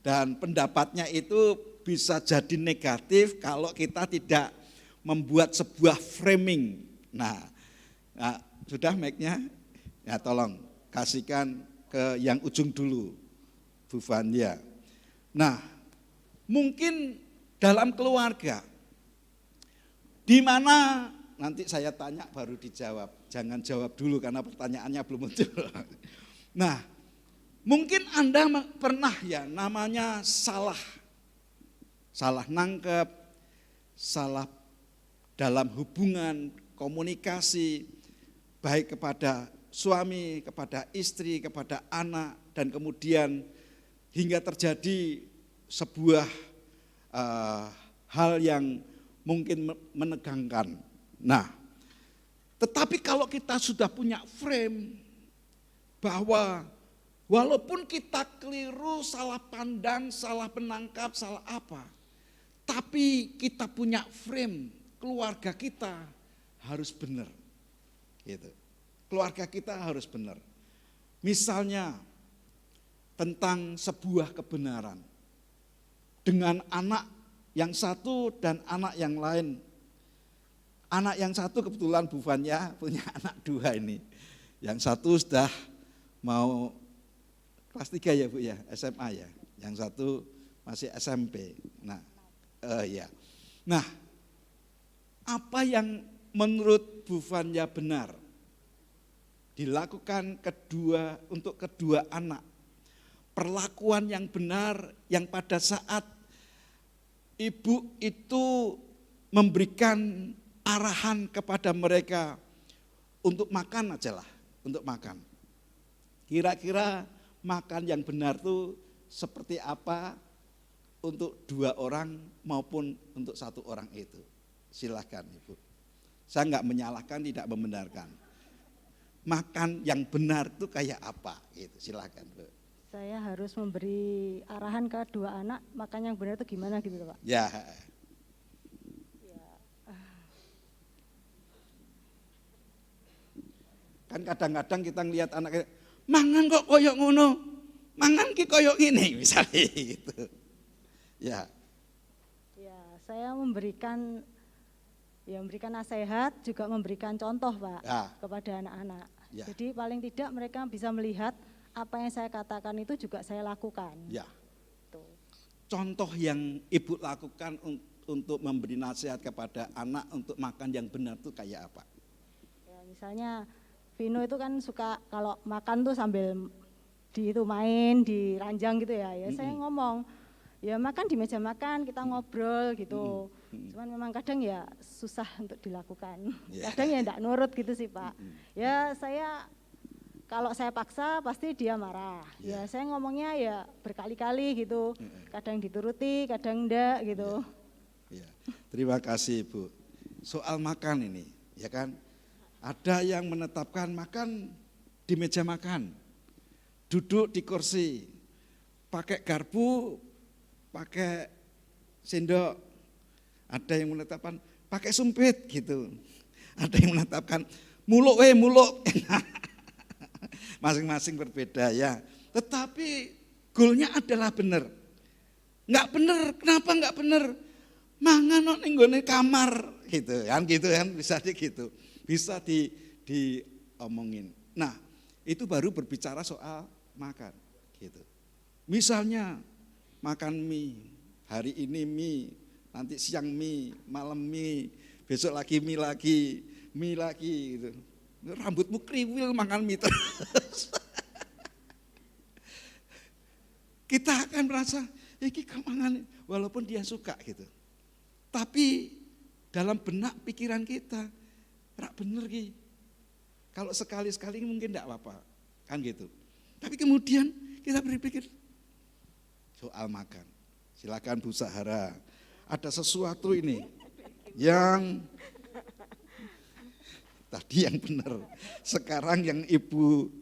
Dan pendapatnya itu bisa jadi negatif kalau kita tidak membuat sebuah framing. Nah sudah mic-nya? Ya tolong kasihkan ke yang ujung dulu, Bu Vanya. Nah, mungkin dalam keluarga, di mana nanti saya tanya baru dijawab. Jangan jawab dulu karena pertanyaannya belum muncul. Nah, mungkin Anda pernah ya namanya salah nangkep, salah dalam hubungan komunikasi, baik kepada suami, kepada istri, kepada anak, dan kemudian hingga terjadi sebuah hal yang mungkin menegangkan. Nah, tetapi kalau kita sudah punya frame bahwa walaupun kita keliru, salah pandang, salah penangkap, salah apa, tapi kita punya frame, keluarga kita harus benar. Gitu. Keluarga kita harus benar. Misalnya tentang sebuah kebenaran dengan anak yang satu dan anak yang lain. Anak yang satu kebetulan Bu Vanya punya anak 2 ini. Yang satu sudah mau kelas 3 ya Bu ya, SMA ya. Yang satu masih SMP. Nah, ya. Nah, apa yang menurut Bu Vanya benar dilakukan untuk kedua anak? Perlakuan yang benar yang pada saat ibu itu memberikan arahan kepada mereka untuk makan aja lah, untuk makan. Kira-kira makan yang benar itu seperti apa untuk 2 orang maupun untuk 1 orang itu? Silahkan Ibu. Saya enggak menyalahkan, tidak membenarkan. Makan yang benar itu kayak apa? Gitu, silahkan Bu. Saya harus memberi arahan ke 2 anak, makan yang benar itu gimana gitu Pak? Ya. Kan kadang-kadang kita ngelihat anak, mangan kok koyok ngono, mangan ki koyok ini, misalnya gitu. Ya. Ya, saya memberikan nasihat, juga memberikan contoh Pak Ya. kepada anak-anak. Ya. Jadi paling tidak mereka bisa melihat apa yang saya katakan itu juga saya lakukan. Ya. Tuh. Contoh yang Ibu lakukan untuk memberi nasihat kepada anak untuk makan yang benar itu kayak apa? Ya, misalnya Vino itu kan suka kalau makan tuh sambil main di ranjang gitu ya. Ya saya ngomong, ya makan di meja makan, kita ngobrol gitu. Cuman memang kadang ya susah untuk dilakukan. Kadang ya enggak nurut gitu sih Pak. Ya kalau saya paksa pasti dia marah. Ya saya ngomongnya ya berkali-kali gitu. Kadang dituruti, kadang enggak gitu. Ya. Terima kasih Ibu. Soal makan ini, ya kan? Ada yang menetapkan makan di meja makan, duduk di kursi, pakai garpu, pakai sendok. Ada yang menetapkan pakai sumpit gitu. Ada yang menetapkan muluk muluk. Masing-masing berbeda ya. Tetapi goalnya adalah benar. Enggak benar, kenapa enggak benar? Mangan ning nggone kamar gitu kan bisa gitu. Bisa diomongin. Nah, itu baru berbicara soal makan gitu. Misalnya makan mie, hari ini mie, nanti siang mie, malam mie, besok lagi mie lagi gitu. Rambutmu kriwil makan mie terus. Kita akan merasa, iki kamangan walaupun dia suka gitu. Tapi dalam benak pikiran kita, rak bener ki. Kalau sekali-sekali mungkin enggak apa-apa, kan gitu. Tapi kemudian kita berpikir soal makan. Silakan Bu Sahara. Ada sesuatu ini yang tadi yang benar, sekarang yang Ibu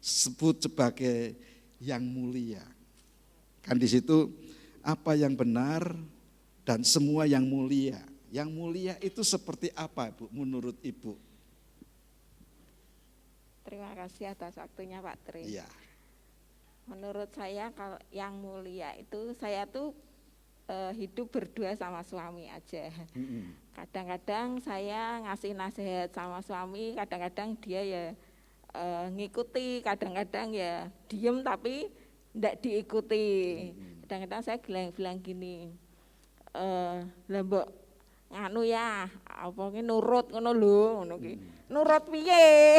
sebut sebagai yang mulia. Kan di situ apa yang benar dan semua yang mulia. Yang mulia itu seperti apa, Bu, menurut Ibu? Terima kasih atas waktunya Pak Tri. Iya. Menurut saya kalau yang mulia itu saya tuh hidup berdua sama suami aja. Kadang-kadang saya ngasih nasihat sama suami, kadang-kadang dia ya ngikuti, kadang-kadang ya diem tapi ndak diikuti. Kadang-kadang saya bilang gini, lah mbok nganu ya, apa ki nurut ngono lho, ngono ki. Nurut piye?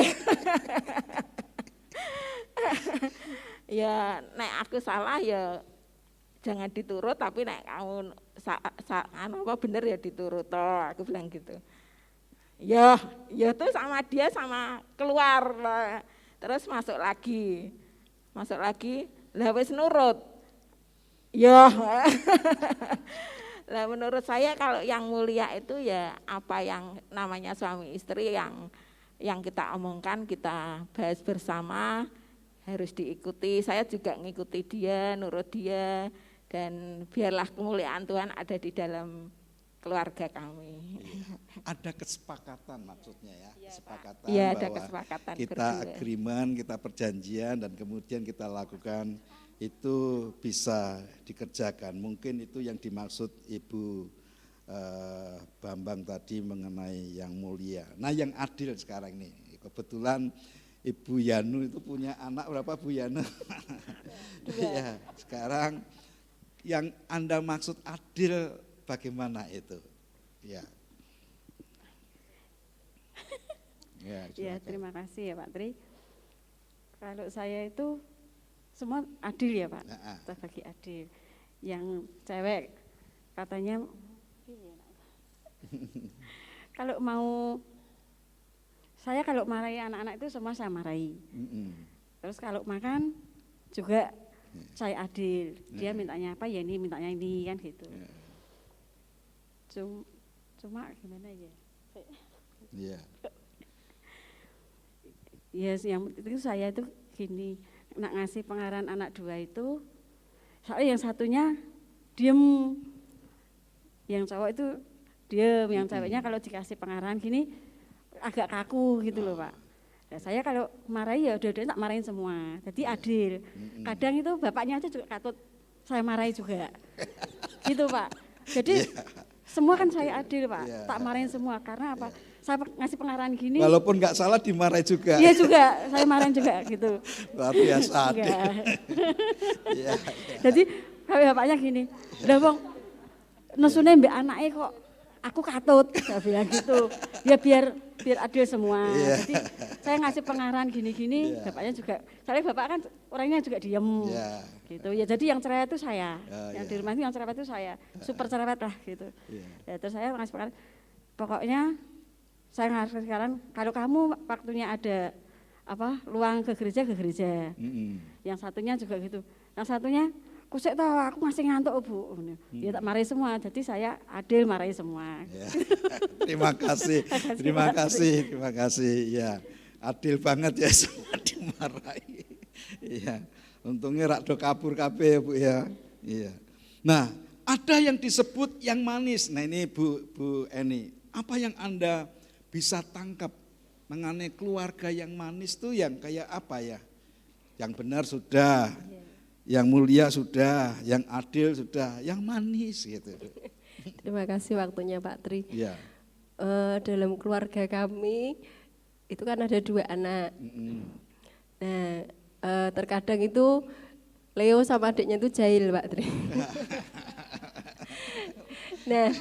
Ya nek aku salah ya jangan diturut, tapi nek kamu anu apa bener ya diturut toh, aku bilang gitu. Ya tuh sama dia sama keluar lah. Terus masuk lagi, lah wis nurut. Ya, lah menurut saya kalau yang mulia itu ya apa yang namanya suami istri yang kita omongkan, kita bahas bersama harus diikuti. Saya juga ngikuti dia, nurut dia. Dan biarlah kemuliaan Tuhan ada di dalam keluarga kami. Iya. Ada kesepakatan maksudnya ya, kesepakatan ya, ada bahwa kesepakatan kita berdua. agreement, kita perjanjian dan kemudian kita lakukan itu bisa dikerjakan. Mungkin itu yang dimaksud Ibu Bambang tadi mengenai yang mulia. Nah yang adil sekarang nih, kebetulan Ibu Yanu itu punya anak berapa Bu Yanu? Ya, sekarang yang Anda maksud adil bagaimana itu? Ya. Ya, terima kasih ya Pak Tri. Kalau saya itu semua adil ya Pak, kita bagi adil. Yang cewek katanya kalau mau, saya kalau marahi anak-anak itu semua saya marahi. Terus kalau makan juga saya adil, dia mintanya apa ya ini, mintanya ini kan gitu. Cuma gimana ya? Iya. Yes, yang itu saya itu gini, nak ngasih pengarahan anak dua itu, soalnya yang satunya diem, yang cowok itu diem, yang ceweknya kalau dikasih pengarahan gini agak kaku gitu loh Pak. Nah, saya kalau marahi ya udah tak marahin semua, jadi adil. Kadang itu bapaknya aja juga katut saya marahi juga, gitu Pak. Jadi semua kan saya adil Pak, tak marahin semua karena apa? Saya ngasih pengarahan gini. Walaupun nggak salah dimarahi juga. Iya juga, saya marahin juga gitu. Luar biasa adil. Ya. Jadi bapaknya gini, udah bang, nesune mbak anaknya kok aku katut, saya bilang gitu. Ya biar adil semua. Jadi saya ngasih pengarahan gini-gini, bapaknya juga. Soalnya bapak kan orangnya juga diem, gitu. Ya jadi yang cerewet itu saya, yang di rumah itu yang cerewet itu saya, super cerewet lah gitu. Ya, terus saya ngasih pengarahan, pokoknya saya ngasih sekarang kalau kamu waktunya ada luang ke gereja. Yang satunya juga gitu. Yang satunya kusik toh aku masih ngantuk Bu. Ya tak marahi semua, jadi saya adil marahi semua. Ya. Terima kasih. Ya, adil banget ya semua dimarahi. Iya, untungnya rak do kabur kabeh Bu ya. Iya. Nah, ada yang disebut yang manis. Nah ini Bu Eni, apa yang Anda bisa tangkap mengenai keluarga yang manis tuh yang kayak apa ya? Yang benar sudah, yang mulia sudah, yang adil sudah, yang manis gitu. Terima kasih waktunya Pak Tri. Ya. Dalam keluarga kami itu kan ada 2 anak. Nah, terkadang itu Leo sama adiknya itu jahil Pak Tri. Nah,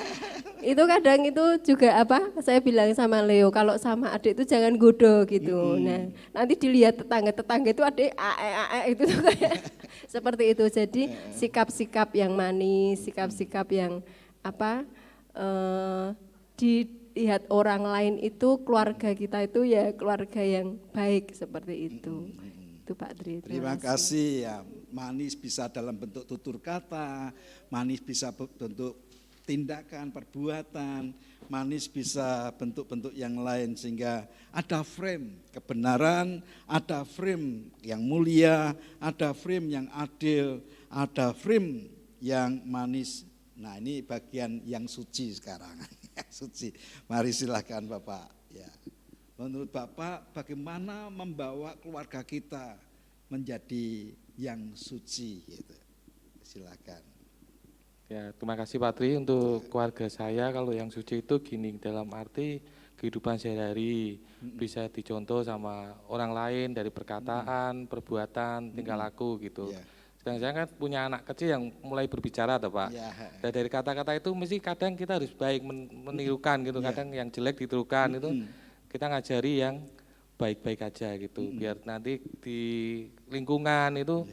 itu kadang itu juga saya bilang sama Leo, kalau sama adik itu jangan godo gitu. Nah, nanti dilihat tetangga itu adik itu tuh kayak seperti itu. Jadi sikap-sikap yang manis, sikap-sikap yang dilihat orang lain itu keluarga kita itu ya keluarga yang baik seperti itu. Itu Pak Tri. Terima kasih ya. Manis bisa dalam bentuk tutur kata, manis bisa bentuk tindakan, perbuatan, manis bisa bentuk-bentuk yang lain sehingga ada frame kebenaran, ada frame yang mulia, ada frame yang adil, ada frame yang manis. Nah ini bagian yang suci sekarang, suci. Mari silakan Bapak. Ya. Menurut Bapak bagaimana membawa keluarga kita menjadi yang suci gitu. Silakan. Ya, terima kasih Pak Tri. Untuk keluarga saya kalau yang suci itu gini, dalam arti kehidupan sehari-hari bisa dicontoh sama orang lain dari perkataan, perbuatan, tingkah laku gitu. Sedang saya kan punya anak kecil yang mulai berbicara tuh Pak. Dan dari kata-kata itu mesti kadang kita harus baik menirukan gitu, kadang yang jelek ditirukan itu kita ngajari yang baik-baik aja gitu. Biar nanti di lingkungan itu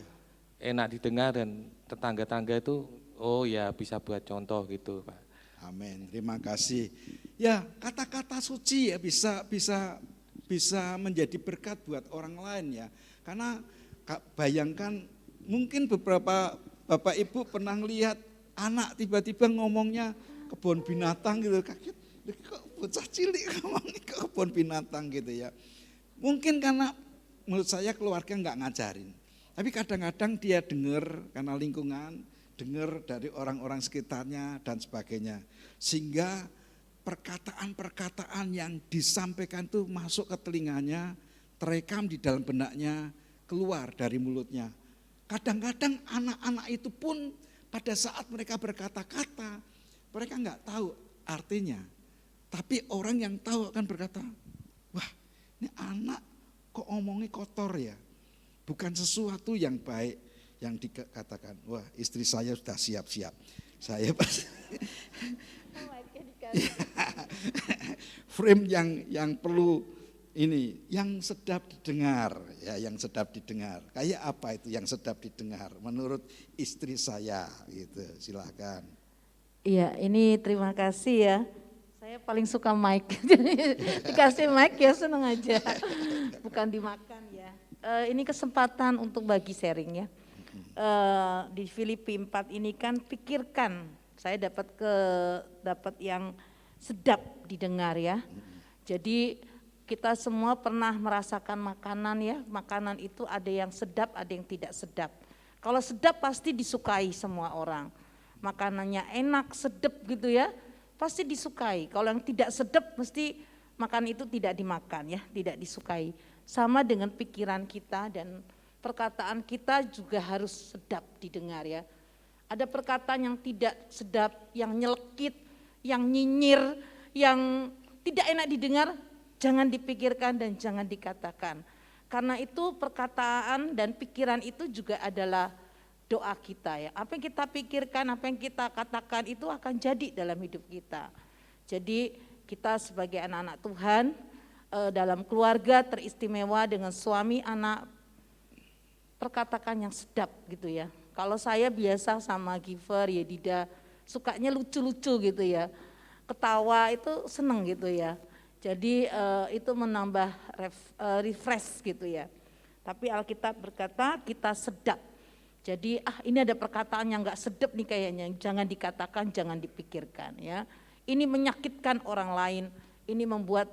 enak didengar dan tetangga-tangga itu oh ya bisa buat contoh gitu Pak. Amin. Terima kasih. Ya kata-kata suci ya bisa menjadi berkat buat orang lain ya. Karena bayangkan mungkin beberapa Bapak Ibu pernah lihat anak tiba-tiba ngomongnya kebun binatang gitu, kaget. Kok bocah cilik ngomongnya ke kebun binatang gitu ya. Mungkin karena menurut saya keluarga nggak ngajarin. Tapi kadang-kadang dia dengar karena lingkungan, dengar dari orang-orang sekitarnya dan sebagainya. Sehingga perkataan-perkataan yang disampaikan itu masuk ke telinganya, terekam di dalam benaknya, keluar dari mulutnya. Kadang-kadang anak-anak itu pun pada saat mereka berkata-kata, mereka nggak tahu artinya. Tapi orang yang tahu akan berkata, wah ini anak kok omongnya kotor ya. Bukan sesuatu yang baik yang dikatakan, wah istri saya sudah siap-siap. Saya pasti frame yang perlu ini, yang sedap didengar, ya yang sedap didengar. Kayak apa itu yang sedap didengar? Menurut istri saya, gitu. Silakan. Iya, ini terima kasih ya. Saya paling suka mic, dikasih mic ya seneng aja, bukan dimakan ya. Ini kesempatan untuk bagi sharing ya. Di Filipi 4 ini kan pikirkan, saya dapat yang sedap didengar ya. Jadi kita semua pernah merasakan makanan ya, makanan itu ada yang sedap, ada yang tidak sedap. Kalau sedap pasti disukai semua orang, makanannya enak, sedap gitu ya, pasti disukai. Kalau yang tidak sedap mesti makan itu tidak dimakan ya, tidak disukai. Sama dengan pikiran kita dan perkataan kita juga harus sedap didengar ya. Ada perkataan yang tidak sedap, yang nyelekit, yang nyinyir, yang tidak enak didengar, jangan dipikirkan dan jangan dikatakan. Karena itu perkataan dan pikiran itu juga adalah doa kita ya. Apa yang kita pikirkan, apa yang kita katakan itu akan jadi dalam hidup kita. Jadi kita sebagai anak-anak Tuhan, dalam keluarga teristimewa dengan suami, anak, perkatakan yang sedap gitu ya. Kalau saya biasa sama Giver, Yedida, sukanya lucu-lucu gitu ya. Ketawa itu seneng gitu ya. Jadi itu menambah refresh gitu ya. Tapi Alkitab berkata kita sedap. Jadi ini ada perkataan yang gak sedap nih kayaknya, jangan dikatakan, jangan dipikirkan ya. Ini menyakitkan orang lain, ini membuat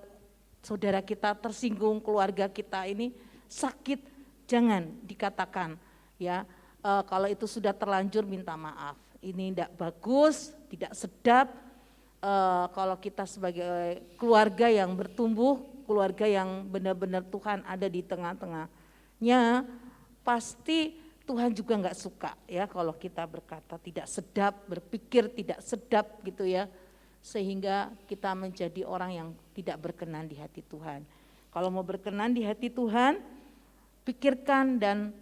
saudara kita tersinggung, keluarga kita ini sakit, jangan dikatakan ya. Kalau itu sudah terlanjur minta maaf, ini tidak bagus, tidak sedap. Kalau kita sebagai keluarga yang bertumbuh, keluarga yang benar-benar Tuhan ada di tengah-tengahnya, pasti Tuhan juga enggak suka ya kalau kita berkata tidak sedap, berpikir tidak sedap gitu ya. Sehingga kita menjadi orang yang tidak berkenan di hati Tuhan. Kalau mau berkenan di hati Tuhan, pikirkan dan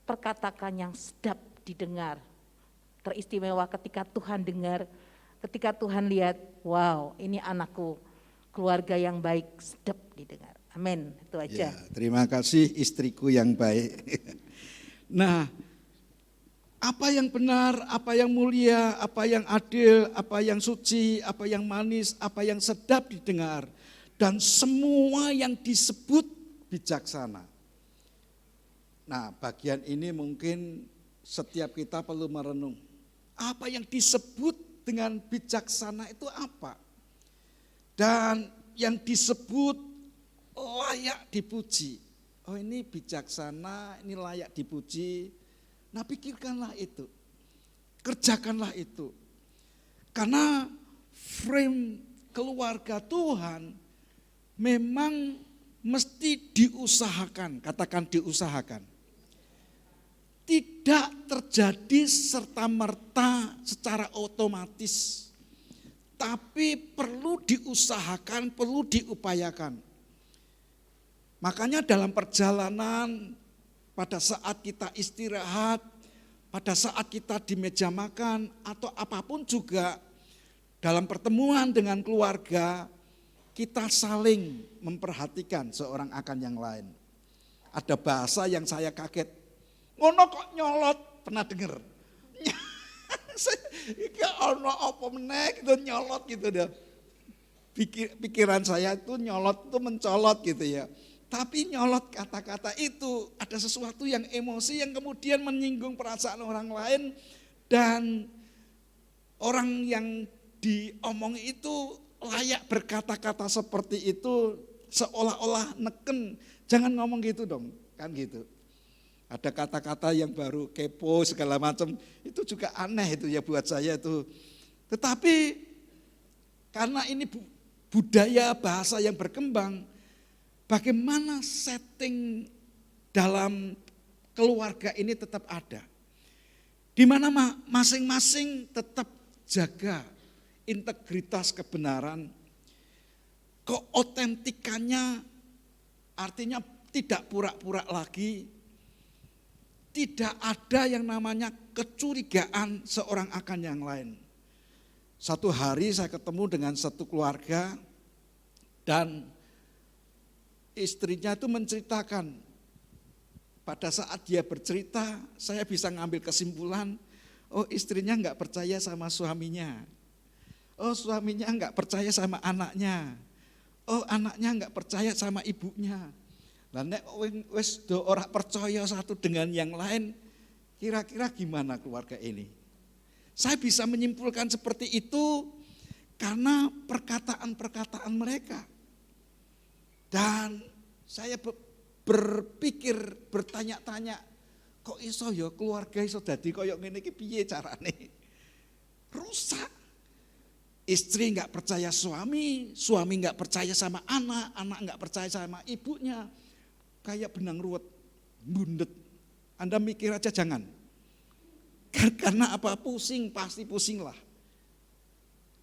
perkatakan yang sedap didengar. Teristimewa ketika Tuhan dengar, ketika Tuhan lihat, wow ini anakku, keluarga yang baik, sedap didengar. Amin, itu aja. Ya, terima kasih istriku yang baik. Nah, apa yang benar, apa yang mulia, apa yang adil, apa yang suci, apa yang manis, apa yang sedap didengar, dan semua yang disebut bijaksana. Nah, bagian ini mungkin setiap kita perlu merenung. Apa yang disebut dengan bijaksana itu apa? Dan yang disebut layak dipuji. Oh ini bijaksana, ini layak dipuji. Nah pikirkanlah itu, kerjakanlah itu. Karena frame keluarga Tuhan memang mesti diusahakan, katakan diusahakan. Tidak terjadi serta-merta secara otomatis, tapi perlu diusahakan, perlu diupayakan. Makanya dalam perjalanan, pada saat kita istirahat, pada saat kita di meja makan, atau apapun juga dalam pertemuan dengan keluarga, kita saling memperhatikan seorang akan yang lain. Ada bahasa yang saya kaget, ngono kok nyolot, pernah dengar? Iki ono apa meneh gitu nyolot gitu deh. Pikiran saya itu nyolot itu mencolot gitu ya. Tapi nyolot kata-kata itu ada sesuatu yang emosi yang kemudian menyinggung perasaan orang lain, dan orang yang diomongi itu layak berkata-kata seperti itu seolah-olah neken, jangan ngomong gitu dong, kan gitu. Ada kata-kata yang baru kepo segala macam, itu juga aneh itu ya buat saya itu. Tetapi karena ini budaya bahasa yang berkembang, bagaimana setting dalam keluarga ini tetap ada. Di mana masing-masing tetap jaga integritas kebenaran, keotentikannya, artinya tidak pura-pura lagi, tidak ada yang namanya kecurigaan seorang akan yang lain. Satu hari saya ketemu dengan satu keluarga dan istrinya itu menceritakan, pada saat dia bercerita saya bisa ngambil kesimpulan, oh istrinya enggak percaya sama suaminya, oh suaminya enggak percaya sama anaknya, oh anaknya enggak percaya sama ibunya. Lah nek wis do ora percaya satu dengan yang lain, kira-kira gimana keluarga ini? Saya bisa menyimpulkan seperti itu karena perkataan-perkataan mereka. Dan saya berpikir, bertanya-tanya, kok iso ya keluarga iso dadi koyo ngene iki piye carane? Rusak. Istri enggak percaya suami enggak percaya sama anak, anak enggak percaya sama ibunya. Kayak benang ruwet, bundet. Anda mikir aja jangan. Karena apa? Pusing, pasti pusing lah.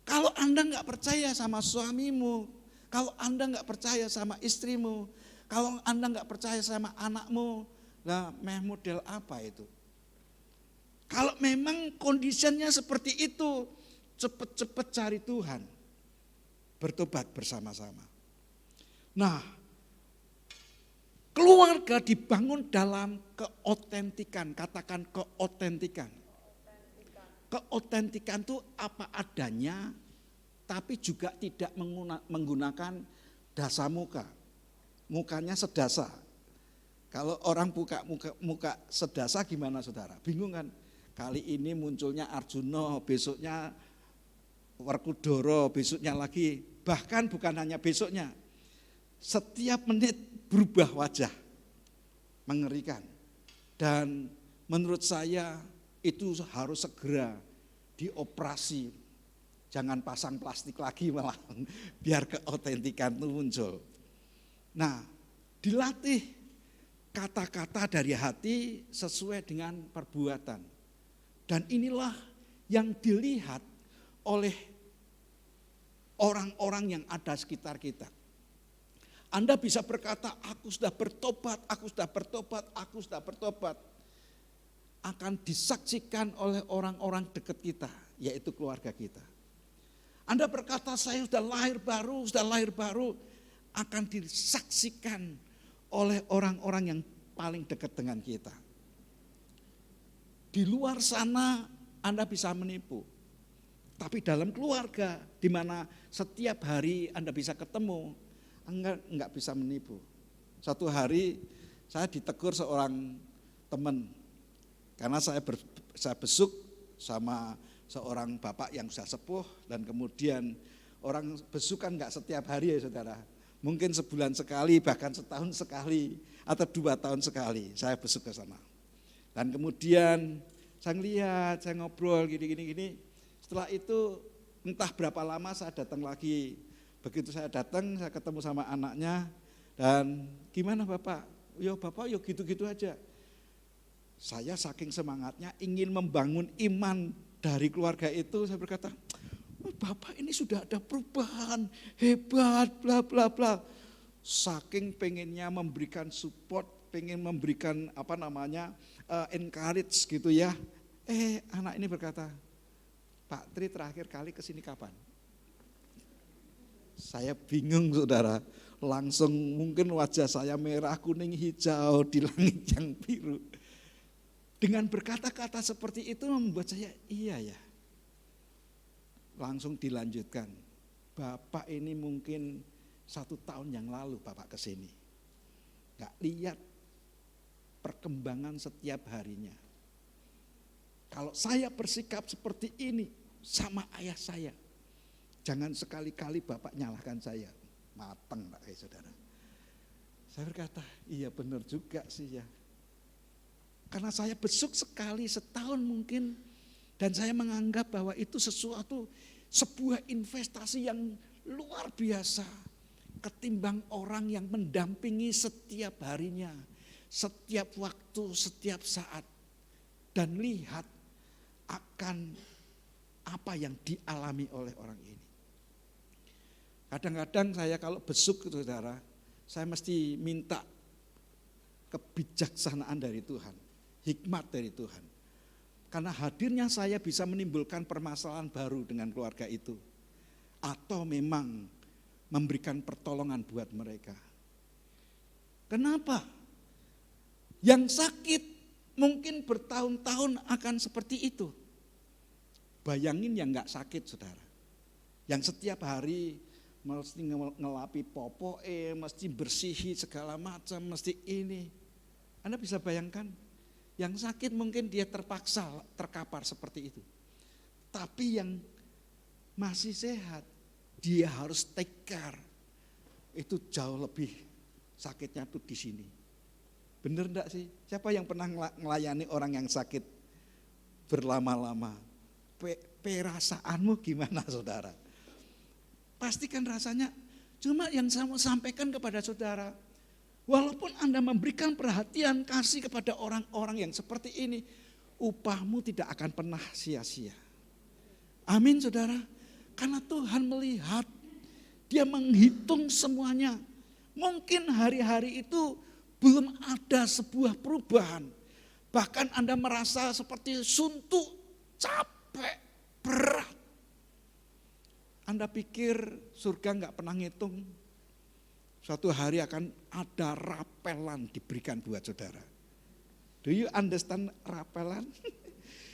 Kalau Anda enggak percaya sama suamimu, kalau Anda enggak percaya sama istrimu, kalau Anda enggak percaya sama anakmu, lah model apa itu? Kalau memang kondisinya seperti itu, cepat-cepat cari Tuhan, bertobat bersama-sama. Nah, keluarga dibangun dalam keotentikan, katakan keotentikan. Keotentikan itu apa adanya, tapi juga tidak menggunakan dasa muka. Mukanya sedasa. Kalau orang muka sedasa gimana saudara? Bingung kan? Kali ini munculnya Arjuna, besoknya Werkudara, besoknya lagi. Bahkan bukan hanya besoknya, setiap menit berubah wajah. Mengerikan. Dan menurut saya itu harus segera dioperasi. Jangan pasang plastik lagi malah, biar keautentikan itu muncul. Nah, dilatih kata-kata dari hati sesuai dengan perbuatan. Dan inilah yang dilihat oleh orang-orang yang ada sekitar kita. Anda bisa berkata, aku sudah bertobat, aku sudah bertobat, aku sudah bertobat. Akan disaksikan oleh orang-orang dekat kita, yaitu keluarga kita. Anda berkata, saya sudah lahir baru, akan disaksikan oleh orang-orang yang paling dekat dengan kita. Di luar sana Anda bisa menipu. Tapi dalam keluarga di mana setiap hari Anda bisa ketemu, enggak bisa menipu. Satu hari saya ditegur seorang teman karena saya besuk sama seorang bapak yang sudah sepuh, dan kemudian orang besuk kan enggak setiap hari ya saudara. Mungkin sebulan sekali, bahkan setahun sekali, atau 2 tahun sekali saya besuk ke sana. Dan kemudian saya ngeliat, saya ngobrol gini. Setelah itu entah berapa lama saya datang lagi. Begitu saya datang, saya ketemu sama anaknya, dan gimana Bapak? Yo Bapak, yo gitu-gitu aja. Saya saking semangatnya ingin membangun iman dari keluarga itu, saya berkata, oh, Bapak ini sudah ada perubahan, hebat, bla bla bla. Saking pengennya memberikan support, pengen memberikan encourage gitu ya. Anak ini berkata, Pak Tri terakhir kali kesini kapan? Saya bingung saudara, langsung mungkin wajah saya merah, kuning, hijau di langit yang biru. Dengan berkata-kata seperti itu membuat saya, iya ya. Langsung dilanjutkan, Bapak ini mungkin 1 tahun yang lalu Bapak kesini. Gak lihat perkembangan setiap harinya. Kalau saya bersikap seperti ini sama ayah saya, jangan sekali-kali Bapak nyalahkan saya. Mateng Pak saudara. Saya berkata, iya benar juga sih ya. Karena saya besuk sekali setahun mungkin, dan saya menganggap bahwa itu sebuah investasi yang luar biasa ketimbang orang yang mendampingi setiap harinya, setiap waktu, setiap saat, dan lihat akan apa yang dialami oleh orang ini. Kadang-kadang saya kalau besuk saudara, saya mesti minta kebijaksanaan dari Tuhan, hikmat dari Tuhan. Karena hadirnya saya bisa menimbulkan permasalahan baru dengan keluarga itu. Atau memang memberikan pertolongan buat mereka. Kenapa? Yang sakit mungkin bertahun-tahun akan seperti itu. Bayangin yang gak sakit saudara. Yang setiap hari mesti ngelapi popoke, mesti bersihi segala macam, mesti ini. Anda bisa bayangkan? Yang sakit mungkin dia terpaksa terkapar seperti itu. Tapi yang masih sehat, dia harus take care. Itu jauh lebih sakitnya tuh di sini. Bener enggak sih? Siapa yang pernah melayani orang yang sakit berlama-lama? Perasaanmu gimana saudara? Pastikan rasanya, cuma yang saya mau sampaikan kepada saudara, walaupun Anda memberikan perhatian, kasih kepada orang-orang yang seperti ini, upahmu tidak akan pernah sia-sia. Amin saudara. Karena Tuhan melihat, dia menghitung semuanya. Mungkin hari-hari itu belum ada sebuah perubahan. Bahkan Anda merasa seperti suntuk, capek, berat. Anda pikir surga enggak pernah ngitung? Suatu hari akan ada rapelan diberikan buat saudara. Do you understand rapelan?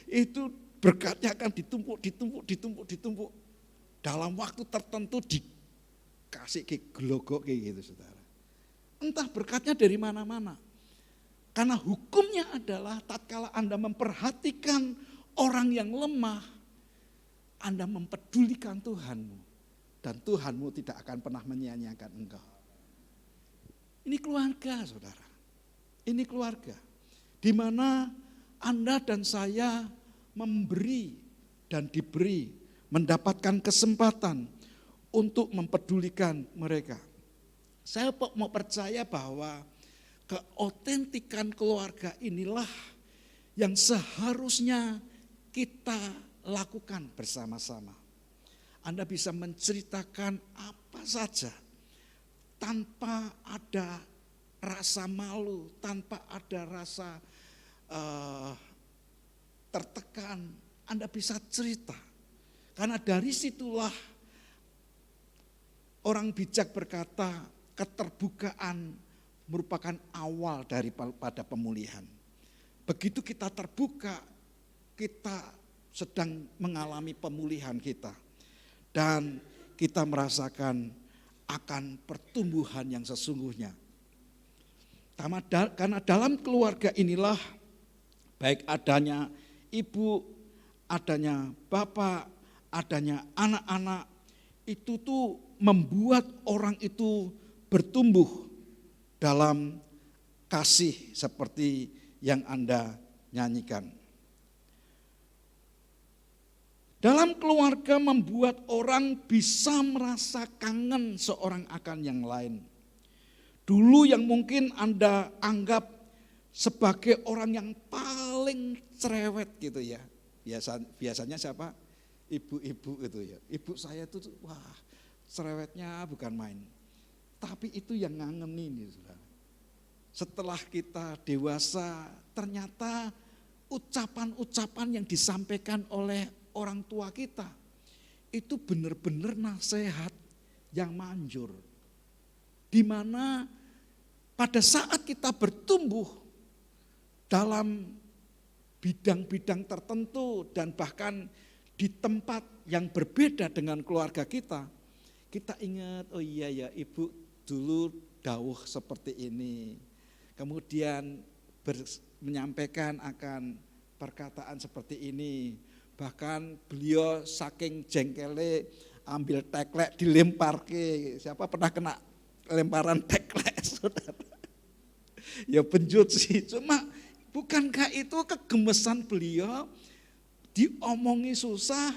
Itu berkatnya akan ditumpuk. Dalam waktu tertentu dikasih ke gelogok kayak gitu saudara. Entah berkatnya dari mana-mana. Karena hukumnya adalah tatkala Anda memperhatikan orang yang lemah, Anda mempedulikan Tuhanmu. Dan Tuhanmu tidak akan pernah menyia-nyiakan engkau. Ini keluarga, saudara. Ini keluarga. Di mana Anda dan saya memberi dan diberi, mendapatkan kesempatan untuk mempedulikan mereka. Saya mau percaya bahwa keautentikan keluarga inilah yang seharusnya kita lakukan bersama-sama. Anda bisa menceritakan apa saja tanpa ada rasa malu, tanpa ada rasa tertekan. Anda bisa cerita. Karena dari situlah orang bijak berkata, keterbukaan merupakan awal daripada pemulihan. Begitu kita terbuka, kita sedang mengalami pemulihan kita. Dan kita merasakan akan pertumbuhan yang sesungguhnya. Karena dalam keluarga inilah, baik adanya ibu, adanya bapak, adanya anak-anak, itu tuh membuat orang itu bertumbuh dalam kasih seperti yang Anda nyanyikan. Dalam keluarga membuat orang bisa merasa kangen seorang akan yang lain. Dulu yang mungkin Anda anggap sebagai orang yang paling cerewet gitu ya. Biasanya siapa? Ibu-ibu gitu ya. Ibu saya itu wah cerewetnya bukan main. Tapi itu yang ngangenin ya saudara. Setelah kita dewasa ternyata ucapan-ucapan yang disampaikan oleh orang tua kita itu benar-benar nasihat yang manjur. Di mana pada saat kita bertumbuh dalam bidang-bidang tertentu dan bahkan di tempat yang berbeda dengan keluarga kita ingat, oh iya ya ibu dulu dawuh seperti ini. Kemudian menyampaikan akan perkataan seperti ini. Bahkan beliau saking jengkele ambil teklek dilempar ke. Siapa pernah kena lemparan teklek saudara? Ya benjut sih, cuma bukankah itu kegemesan beliau diomongi susah,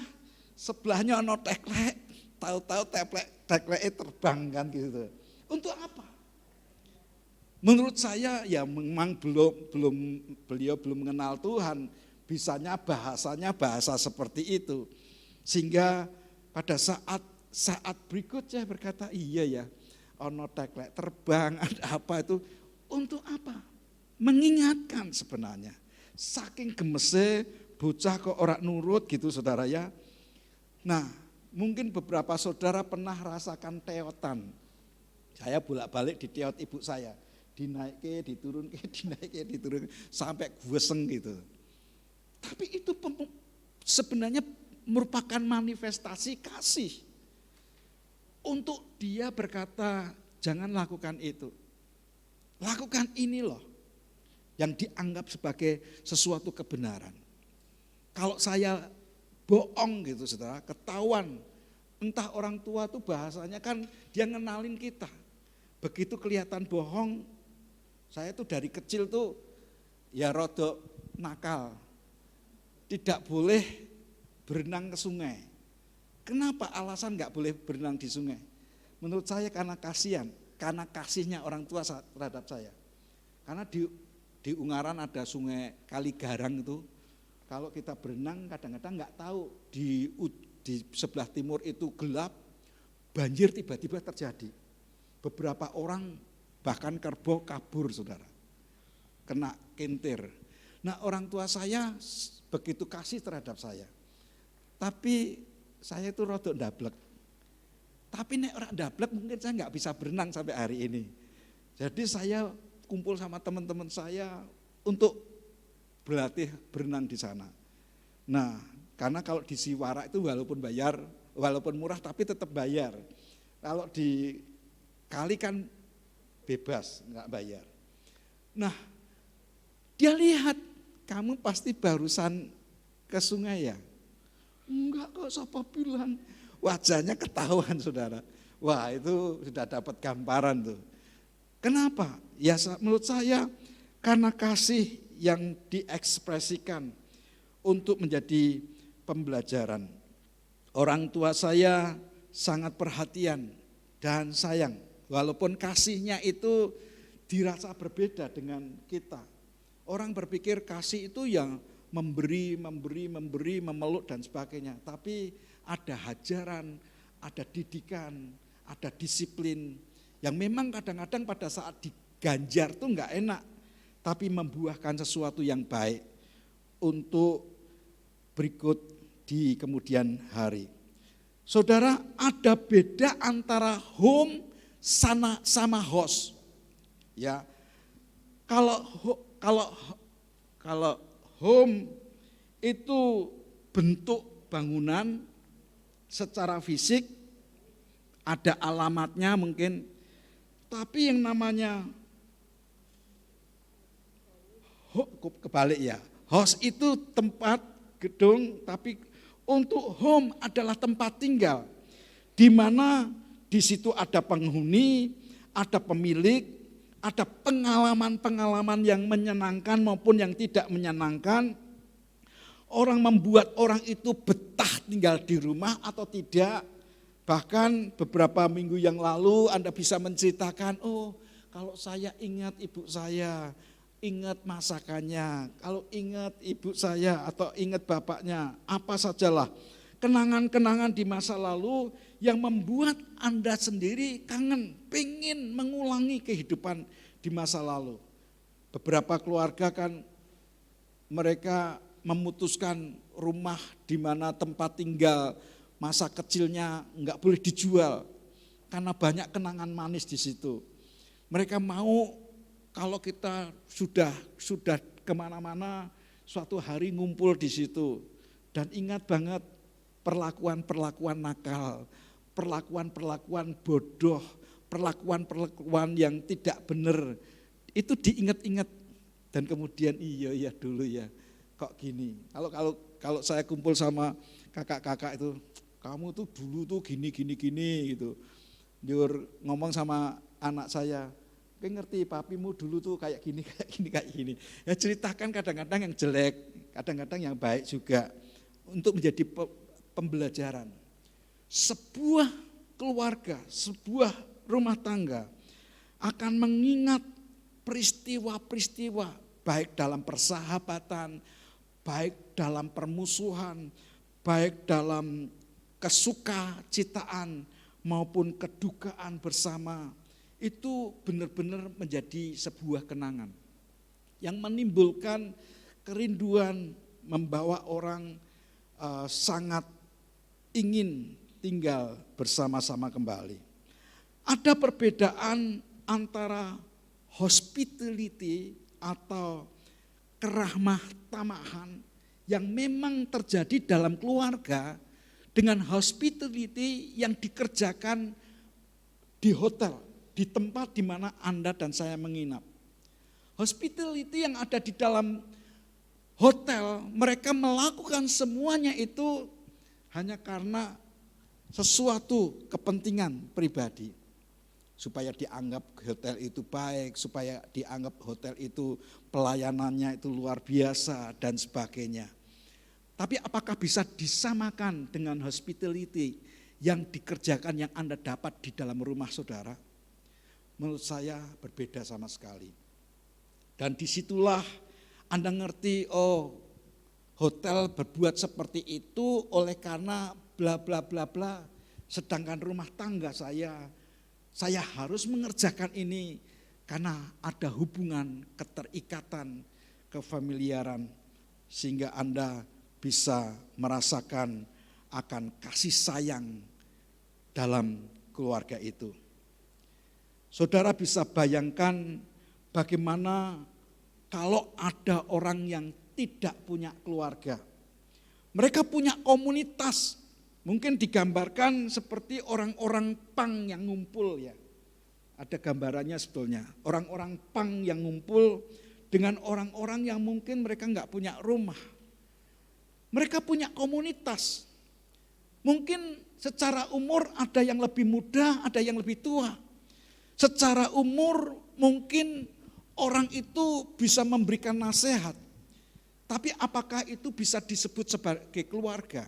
sebelahnya ono teklek, tahu-tahu tekleknya terbang kan gitu. Untuk apa? Menurut saya ya memang beliau belum mengenal Tuhan. Bisanya bahasanya bahasa seperti itu. Sehingga pada saat berikutnya berkata, iya ya, ono teklek terbang, ada apa itu. Untuk apa? Mengingatkan sebenarnya. Saking gemese, bocah kok ora nurut gitu saudara ya. Nah, mungkin beberapa saudara pernah rasakan teotan. Saya bolak-balik diteot ibu saya. Dinaike, diturun, sampai gueseng gitu. Tapi itu sebenarnya merupakan manifestasi kasih. Untuk dia berkata, jangan lakukan itu. Lakukan ini loh. Yang dianggap sebagai sesuatu kebenaran. Kalau saya bohong gitu saudara, ketahuan. Entah orang tua tuh bahasanya kan dia ngenalin kita. Begitu kelihatan bohong, saya tuh dari kecil tuh ya rodok nakal. Tidak boleh berenang ke sungai. Kenapa alasan nggak boleh berenang di sungai? Menurut saya karena kasihan, karena kasihnya orang tua terhadap saya. Karena di Ungaran ada sungai Kaligarang itu, kalau kita berenang kadang-kadang nggak tahu di sebelah timur itu gelap, banjir tiba-tiba terjadi. Beberapa orang bahkan kerbau kabur saudara, kena kentir. Nah orang tua saya begitu kasih terhadap saya. Tapi saya itu rodok ndablek. Tapi nek ora ndablek mungkin saya nggak bisa berenang sampai hari ini. Jadi saya kumpul sama teman-teman saya untuk berlatih berenang di sana. Nah karena kalau di Siwara itu walaupun murah tapi tetap bayar. Kalau di kali kan bebas, nggak bayar. Nah Dia lihat, kamu pasti barusan ke sungai ya? Enggak kok, siapa bilang. Wajahnya ketahuan saudara. Wah itu sudah dapat gambaran tuh. Kenapa? Ya menurut saya karena kasih yang diekspresikan untuk menjadi pembelajaran. Orang tua saya sangat perhatian dan sayang. Walaupun kasihnya itu dirasa berbeda dengan kita. Orang berpikir kasih itu yang memberi, memeluk dan sebagainya. Tapi ada hajaran, ada didikan, ada disiplin yang memang kadang-kadang pada saat diganjar tuh enggak enak, tapi membuahkan sesuatu yang baik untuk berikut di kemudian hari. Saudara, ada beda antara home sama host. Ya. Kalau home itu bentuk bangunan secara fisik, ada alamatnya mungkin, tapi yang namanya kebalik ya, house itu tempat gedung, tapi untuk home adalah tempat tinggal, di mana di situ ada penghuni, ada pemilik, ada pengalaman-pengalaman yang menyenangkan maupun yang tidak menyenangkan. Orang membuat orang itu betah tinggal di rumah atau tidak. Bahkan beberapa minggu yang lalu Anda bisa menceritakan, oh kalau saya ingat ibu saya, ingat masakannya, kalau ingat ibu saya atau ingat bapaknya, apa sajalah. Kenangan-kenangan di masa lalu yang membuat Anda sendiri kangen, pengen mengulangi kehidupan di masa lalu. Beberapa keluarga kan mereka memutuskan rumah di mana tempat tinggal masa kecilnya enggak boleh dijual karena banyak kenangan manis di situ. Mereka mau kalau kita sudah kemana-mana suatu hari ngumpul di situ dan ingat banget perlakuan-perlakuan nakal, perlakuan-perlakuan bodoh, perlakuan-perlakuan yang tidak benar itu diingat-ingat dan kemudian iya dulu ya. Kok gini, kalau saya kumpul sama kakak-kakak itu, kamu tuh dulu tuh gini gitu. Dia ngomong sama anak saya, kayak ngerti papimu dulu tuh kayak gini. Ya ceritakan kadang-kadang yang jelek, kadang-kadang yang baik juga untuk menjadi pembelajaran. Sebuah keluarga, sebuah rumah tangga akan mengingat peristiwa-peristiwa baik dalam persahabatan, baik dalam permusuhan, baik dalam kesukacitaan maupun kedukaan bersama, itu benar-benar menjadi sebuah kenangan yang menimbulkan kerinduan, membawa orang sangat ingin tinggal bersama-sama kembali. Ada perbedaan antara hospitality atau keramah tamahan yang memang terjadi dalam keluarga dengan hospitality yang dikerjakan di hotel, di tempat di mana Anda dan saya menginap. Hospitality yang ada di dalam hotel, mereka melakukan semuanya itu hanya karena sesuatu kepentingan pribadi. Supaya dianggap hotel itu baik, supaya dianggap hotel itu pelayanannya itu luar biasa dan sebagainya. Tapi apakah bisa disamakan dengan hospitality yang dikerjakan yang Anda dapat di dalam rumah saudara? Menurut saya berbeda sama sekali. Dan disitulah Anda ngerti, oh hotel berbuat seperti itu oleh karena bla bla bla bla. Sedangkan rumah tangga saya harus mengerjakan ini karena ada hubungan, keterikatan, kefamiliaran sehingga Anda bisa merasakan akan kasih sayang dalam keluarga itu. Saudara bisa bayangkan bagaimana kalau ada orang yang tidak punya keluarga. Mereka punya komunitas. Mungkin digambarkan seperti orang-orang pang yang ngumpul ya. Ada gambarannya sebetulnya. Orang-orang pang yang ngumpul dengan orang-orang yang mungkin mereka nggak punya rumah. Mereka punya komunitas. Mungkin secara umur ada yang lebih muda, ada yang lebih tua. Secara umur mungkin orang itu bisa memberikan nasihat. Tapi apakah itu bisa disebut sebagai keluarga?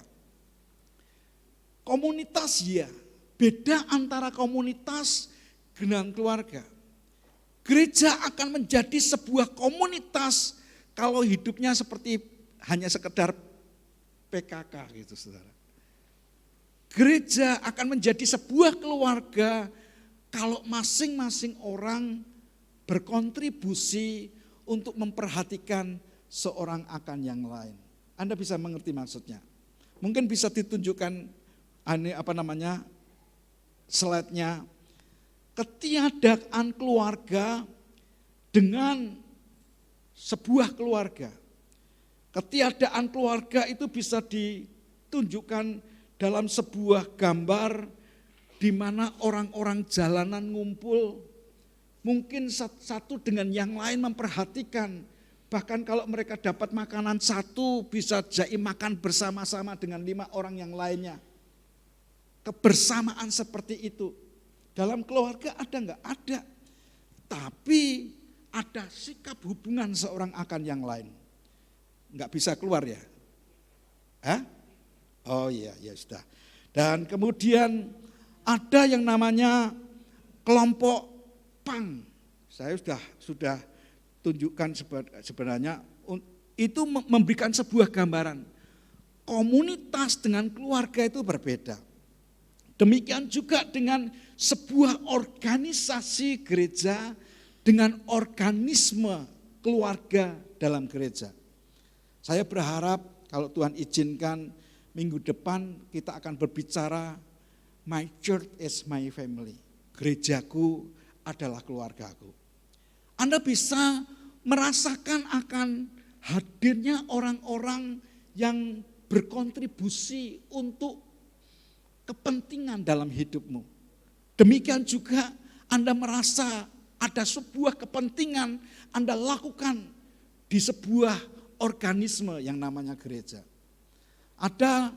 Komunitas ya, beda antara komunitas dengan keluarga. Gereja akan menjadi sebuah komunitas kalau hidupnya seperti hanya sekedar PKK gitu saudara. Gereja akan menjadi sebuah keluarga kalau masing-masing orang berkontribusi untuk memperhatikan seorang akan yang lain. Anda bisa mengerti maksudnya. Mungkin bisa ditunjukkan slide-nya. Ketiadaan keluarga dengan sebuah keluarga. Ketiadaan keluarga itu bisa ditunjukkan dalam sebuah gambar di mana orang-orang jalanan ngumpul, mungkin satu dengan yang lain memperhatikan. Bahkan kalau mereka dapat makanan satu, bisa jadi makan bersama-sama dengan 5 orang yang lainnya. Kebersamaan seperti itu. Dalam keluarga ada enggak? Ada. Tapi ada sikap hubungan seorang akan yang lain. Enggak bisa keluar ya? Hah? Oh iya, ya sudah. Dan kemudian ada yang namanya kelompok PANG. Saya sudah tunjukkan sebenarnya itu memberikan sebuah gambaran. Komunitas dengan keluarga itu berbeda. Demikian juga dengan sebuah organisasi gereja dengan organisme keluarga dalam gereja. Saya berharap kalau Tuhan izinkan minggu depan kita akan berbicara my church is my family. Gerejaku adalah keluargaku. Anda bisa merasakan akan hadirnya orang-orang yang berkontribusi untuk kepentingan dalam hidupmu. Demikian juga Anda merasa ada sebuah kepentingan Anda lakukan di sebuah organisme yang namanya gereja. Ada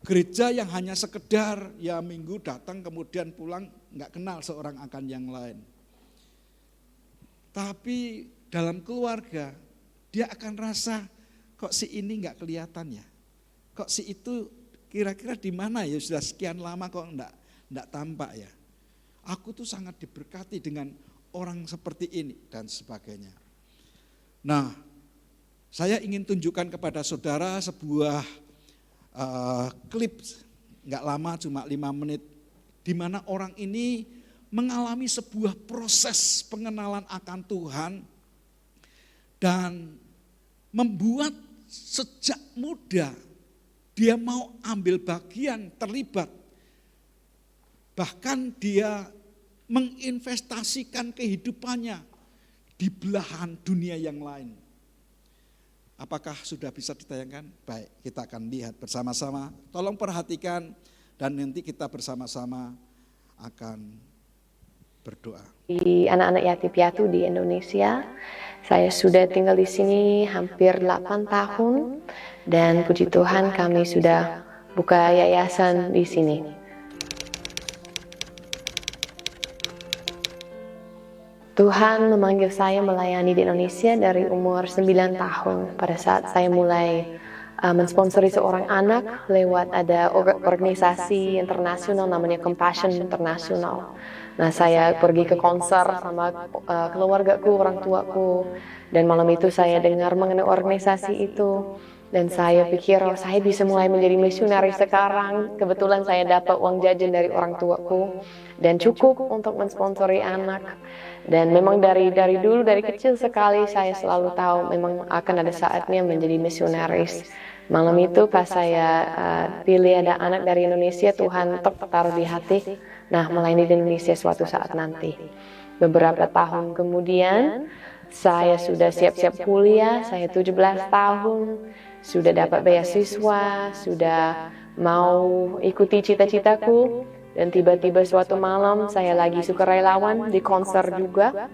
gereja yang hanya sekedar ya minggu datang kemudian pulang, nggak kenal seorang akan yang lain. Tapi dalam keluarga dia akan rasa kok si ini nggak kelihatan ya, kok si itu kira-kira di mana ya, sudah sekian lama kok enggak tampak ya. Aku tuh sangat diberkati dengan orang seperti ini dan sebagainya. Nah, saya ingin tunjukkan kepada saudara sebuah klip enggak lama, cuma 5 menit, di mana orang ini mengalami sebuah proses pengenalan akan Tuhan dan membuat sejak muda dia mau ambil bagian, terlibat. Bahkan dia menginvestasikan kehidupannya di belahan dunia yang lain. Apakah sudah bisa ditayangkan? Baik, kita akan lihat bersama-sama. Tolong perhatikan dan nanti kita bersama-sama akan berdoa. Di anak-anak yatim piatu di Indonesia, saya sudah tinggal di sini hampir 8 tahun dan puji Tuhan kami sudah buka yayasan di sini. Tuhan memanggil saya melayani di Indonesia dari umur 9 tahun pada saat saya mulai mensponsori seorang anak lewat ada organisasi internasional namanya Compassion International. Nah, saya pergi ke konser sama keluargaku, orang tuaku, dan malam itu saya dengar mengenai organisasi itu. Dan saya pikir, saya bisa mulai menjadi misionaris sekarang. Kebetulan saya dapat uang jajan dari orang tuaku dan cukup untuk mensponsori anak. Dan memang dari dulu, dari kecil sekali saya selalu tahu memang akan ada saatnya menjadi misionaris. Malam itu pas saya pilih ada anak dari Indonesia, Tuhan taruh di hati, nah melayani di Indonesia suatu saat nanti. Beberapa tahun kemudian, saya sudah siap-siap kuliah, saya 17 tahun. Sudah dapat beasiswa, sudah mau ikuti cita-citaku, dan tiba-tiba suatu malam saya lagi sukarelawan di konser juga,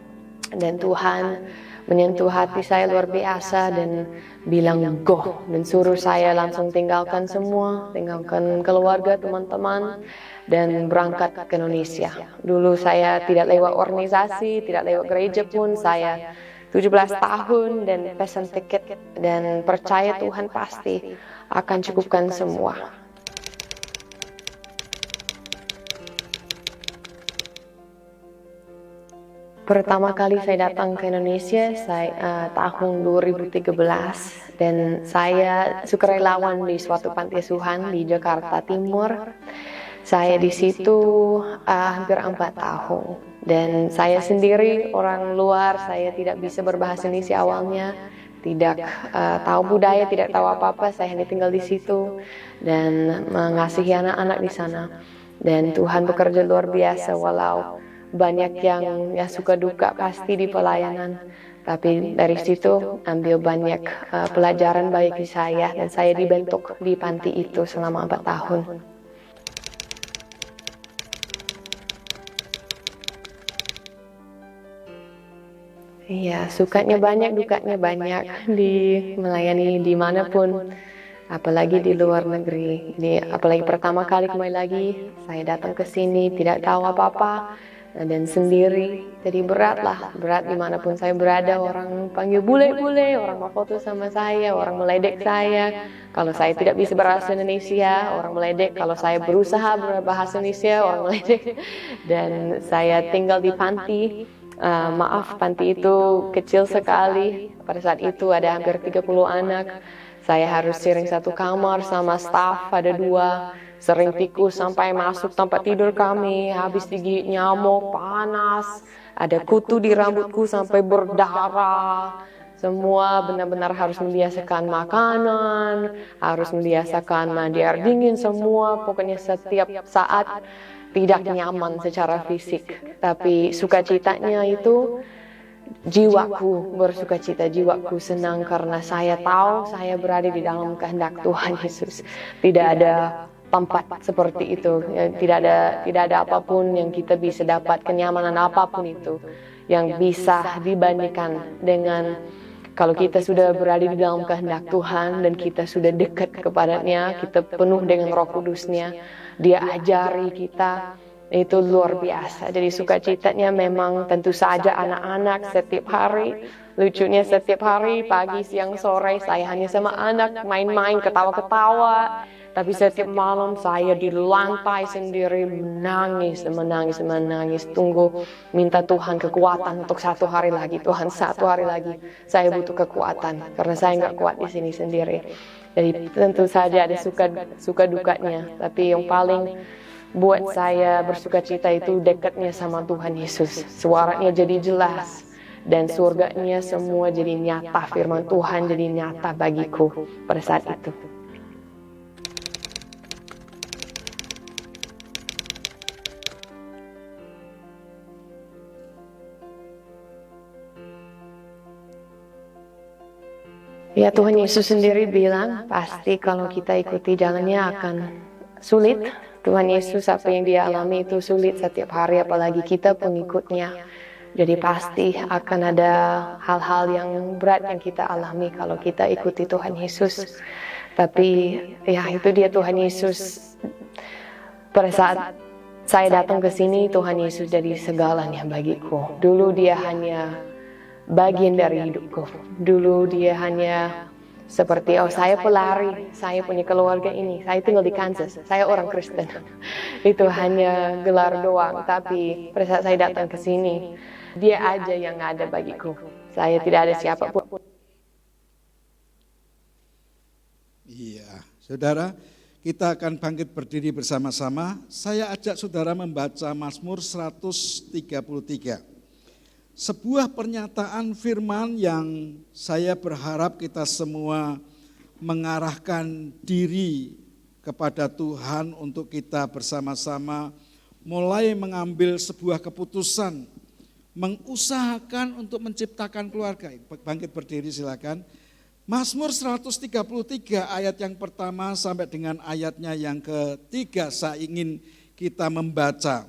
dan Tuhan menyentuh hati saya luar biasa dan bilang go, dan suruh saya langsung tinggalkan semua, tinggalkan keluarga, teman-teman, dan berangkat ke Indonesia. Dulu saya tidak lewat organisasi, tidak lewat gereja pun, saya 17 tahun dan pesan tiket dan percaya Tuhan pasti akan cukupkan semua. Pertama kali saya datang ke Indonesia tahun 2013 dan saya sukarelawan di suatu panti asuhan di Jakarta Timur. Saya di situ hampir 4 tahun dan saya sendiri orang luar, saya tidak bisa berbahasa Indonesia awalnya, tidak tahu budaya, tidak tahu apa-apa. Saya hanya tinggal di situ dan mengasihi anak-anak di sana. Dan Tuhan bekerja luar biasa, walau banyak yang suka duka pasti di pelayanan, tapi dari situ ambil banyak pelajaran bagi saya, dan saya dibentuk di panti itu selama 4 tahun. Iya, sukanya banyak, dukanya banyak di melayani dimanapun, apalagi di luar negeri. Ini apalagi pertama kali kembali lagi saya datang ke sini, tidak tahu apa-apa dan sendiri, jadi berat dimanapun saya berada. Orang panggil bule-bule, orang mau foto sama saya, orang meledek saya kalau saya tidak bisa bahasa Indonesia, orang meledek kalau saya berusaha berbahasa Indonesia, orang meledek. Dan saya tinggal di panti. Panti itu kecil sekali. Pada saat itu ada hampir 30 anak. Saya harus sharing satu kamar sama staf, ada 2. Sering tikus sampai masuk tempat tidur kami, habis digigit nyamuk, panas, ada kutu di rambutku sampai berdarah. Semua benar-benar harus membiasakan makanan, harus membiasakan mandi air dingin, semua pokoknya setiap saat tidak nyaman secara fisik. Tapi sukacitanya itu jiwaku bersukacita, jiwaku senang karena saya tahu saya berada di dalam kehendak Tuhan Yesus. Tidak ada tempat seperti itu, tidak ada apapun yang kita bisa dapat, kenyamanan apapun itu yang bisa dibandingkan dengan kalau kita sudah berada di dalam kehendak Tuhan dan kita sudah dekat kepadanya, kita penuh dengan Roh Kudus-Nya, Dia ajari kita, itu luar biasa. Jadi sukacitanya memang tentu saja anak-anak setiap hari. Lucunya setiap hari, pagi, siang, sore, saya hanya sama anak, main-main, ketawa-ketawa. Tapi setiap malam saya di lantai sendiri menangis. Tunggu minta Tuhan kekuatan untuk 1 hari lagi. Tuhan, 1 hari lagi saya butuh kekuatan karena saya nggak kuat di sini sendiri. Jadi tentu saja ada suka dukanya. Tapi yang paling buat saya bersukacita itu dekatnya sama Tuhan Yesus. Suaranya jadi jelas dan surganya semua jadi nyata. Firman Tuhan jadi nyata bagiku pada saat itu. Ya, Tuhan Yesus sendiri bilang pasti kalau kita ikuti jalannya akan sulit. Tuhan Yesus apa yang Dia alami itu sulit setiap hari, apalagi kita pengikutnya. Jadi pasti akan ada hal-hal yang berat yang kita alami kalau kita ikuti Tuhan Yesus. Tapi ya itu dia Tuhan Yesus. Pada saat saya datang ke sini, Tuhan Yesus jadi segalanya bagiku. Dulu Dia hanya bagian dari hidupku. Dulu Dia hanya seperti, saya pelari, saya punya keluarga ini, saya tinggal di Kansas, saya orang Kristen. Itu hanya gelar doang, tapi pada saat saya datang ke sini, Dia aja yang ada bagiku. Saya tidak ada siapapun. Iya, saudara, kita akan bangkit berdiri bersama-sama. Saya ajak saudara membaca Mazmur 133. Sebuah pernyataan firman yang saya berharap kita semua mengarahkan diri kepada Tuhan untuk kita bersama-sama mulai mengambil sebuah keputusan, mengusahakan untuk menciptakan keluarga. Bangkit berdiri silakan. Mazmur 133 ayat yang pertama sampai dengan ayatnya yang ketiga saya ingin kita membaca.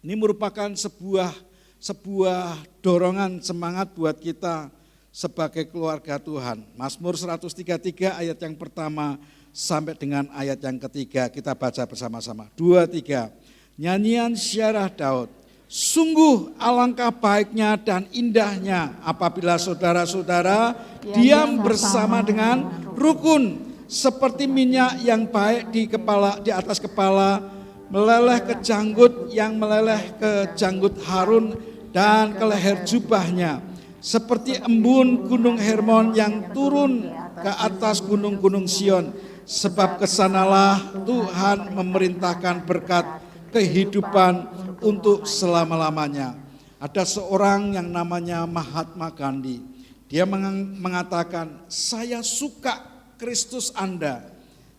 Ini merupakan sebuah sebuah dorongan semangat buat kita sebagai keluarga Tuhan. Mazmur 133 ayat yang pertama sampai dengan ayat yang ketiga, kita baca bersama-sama. 2, 3. Nyanyian Syiarah Daud. Sungguh alangkah baiknya dan indahnya apabila saudara-saudara diam bersama dengan rukun, seperti minyak yang baik di atas kepala, meleleh ke janggut, yang meleleh ke janggut Harun dan ke leher jubahnya, seperti embun gunung Hermon yang turun ke atas gunung-gunung Sion, sebab kesanalah Tuhan memerintahkan berkat kehidupan untuk selama-lamanya. Ada seorang yang namanya Mahatma Gandhi. Dia mengatakan, saya suka Kristus Anda,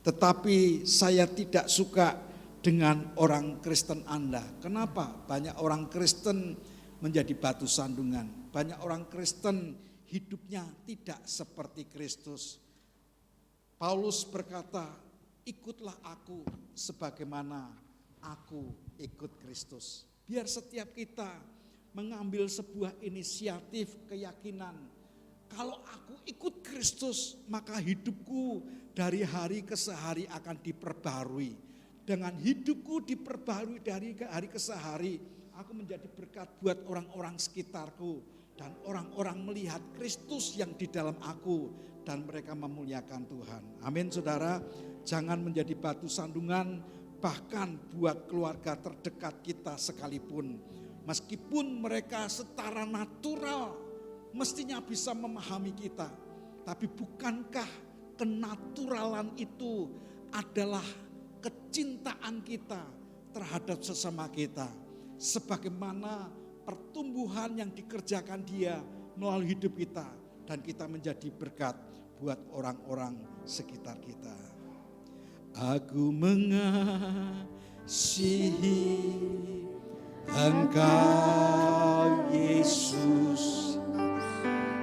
tetapi saya tidak suka dengan orang Kristen Anda. Kenapa? Banyak orang Kristen menjadi batu sandungan. Banyak orang Kristen hidupnya tidak seperti Kristus. Paulus berkata, ikutlah aku sebagaimana aku ikut Kristus. Biar setiap kita mengambil sebuah inisiatif keyakinan. Kalau aku ikut Kristus, maka hidupku dari hari ke hari akan diperbarui. Dengan hidupku diperbarui dari hari ke hari, aku menjadi berkat buat orang-orang sekitarku. Dan orang-orang melihat Kristus yang di dalam aku dan mereka memuliakan Tuhan. Amin saudara, jangan menjadi batu sandungan bahkan buat keluarga terdekat kita sekalipun. Meskipun mereka secara natural mestinya bisa memahami kita. Tapi bukankah kenaturalan itu adalah kecintaan kita terhadap sesama kita. Sebagaimana pertumbuhan yang dikerjakan dia melalui hidup kita. Dan kita menjadi berkat buat orang-orang sekitar kita. Aku mengasihi Engkau Yesus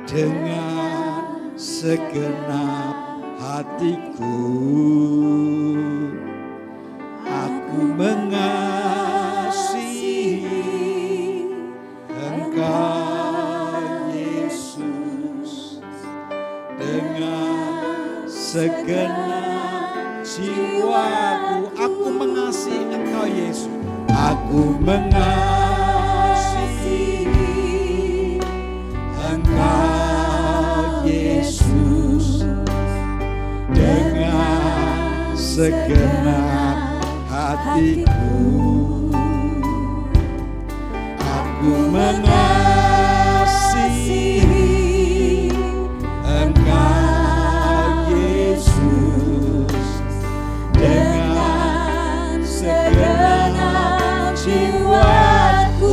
dengan segenap hatiku. Aku mengasihi Engkau Yesus dengan segenap jiwaku. Aku mengasihi Engkau Yesus. Aku mengasihi Engkau Yesus dengan segenap hatiku. Aku mengasihi Engkau Yesus dengan segenap jiwaku.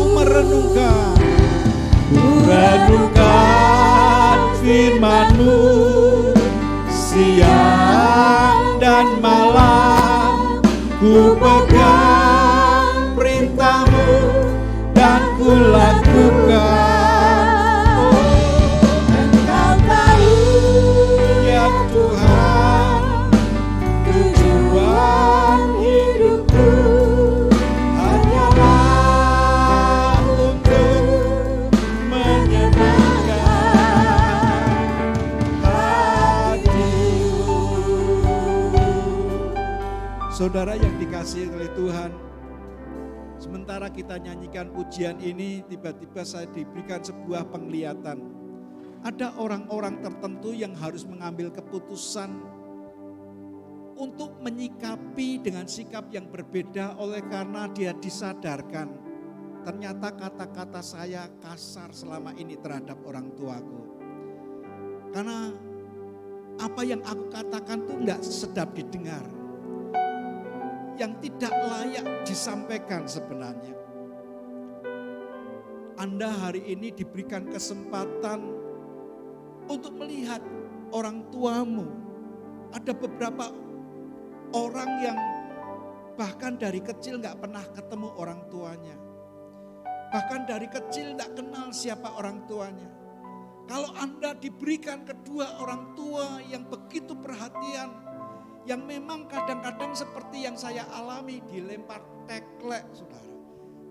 Merenungkan firman-Mu siang dan malam, ku pegang perintah-Mu dan ku lakukan. Engkau tahu ya Tuhan, tujuan hidupku hanyalah untuk menyenangkan hati-Mu. Saudara yang dikasihi oleh Tuhan, sementara kita nyanyikan pujian ini, tiba-tiba saya diberikan sebuah penglihatan. Ada orang-orang tertentu yang harus mengambil keputusan untuk menyikapi dengan sikap yang berbeda oleh karena dia disadarkan. Ternyata kata-kata saya kasar selama ini terhadap orang tuaku. Karena apa yang aku katakan tuh enggak sedap didengar. Yang tidak layak disampaikan sebenarnya. Anda hari ini diberikan kesempatan untuk melihat orang tuamu. Ada beberapa orang yang bahkan dari kecil gak pernah ketemu orang tuanya. Bahkan dari kecil gak kenal siapa orang tuanya. Kalau Anda diberikan kedua orang tua yang begitu perhatian, yang memang kadang-kadang seperti yang saya alami, dilempar teklek saudara.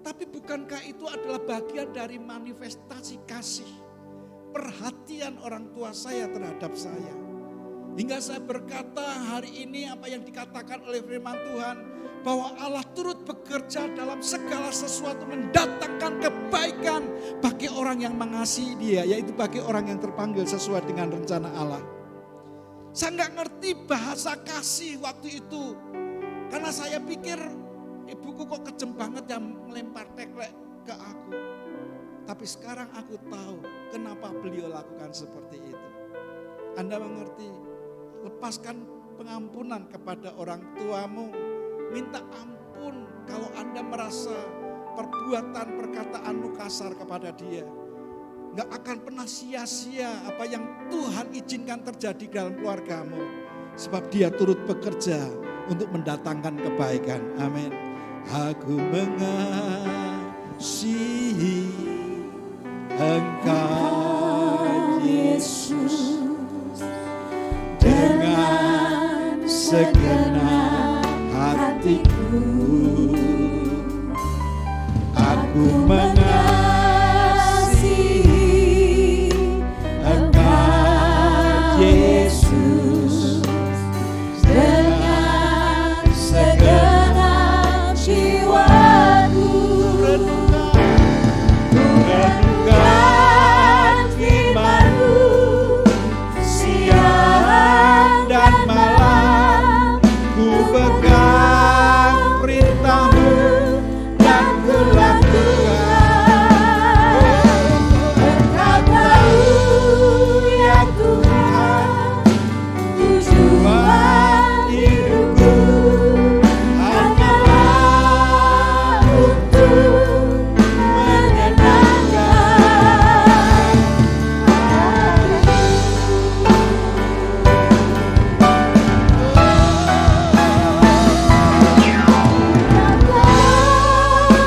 Tapi bukankah itu adalah bagian dari manifestasi kasih, perhatian orang tua saya terhadap saya. Hingga saya berkata hari ini apa yang dikatakan oleh firman Tuhan, bahwa Allah turut bekerja dalam segala sesuatu mendatangkan kebaikan bagi orang yang mengasihi Dia, yaitu bagi orang yang terpanggil sesuai dengan rencana Allah. Saya nggak ngerti bahasa kasih waktu itu, karena saya pikir ibuku kok kejem banget yang melempar teklek ke aku. Tapi sekarang aku tahu kenapa beliau lakukan seperti itu. Anda mengerti, lepaskan pengampunan kepada orang tuamu. Minta ampun kalau Anda merasa perbuatan perkataanmu kasar kepada dia. Gak akan pernah sia-sia apa yang Tuhan izinkan terjadi dalam keluargamu. Sebab dia turut bekerja untuk mendatangkan kebaikan. Amin. Aku mengasihi Engkau Yesus dengan segenap hatiku. Aku mengasihi Engkau Yesus dengan segenap jiwaku. Renungkan firman-Mu siang dan malam, ku pegang perintah-Mu dan ku lakukan. Engkau tahu ya Tuhan, tujuan hidupku hanyalah untuk menyenangkan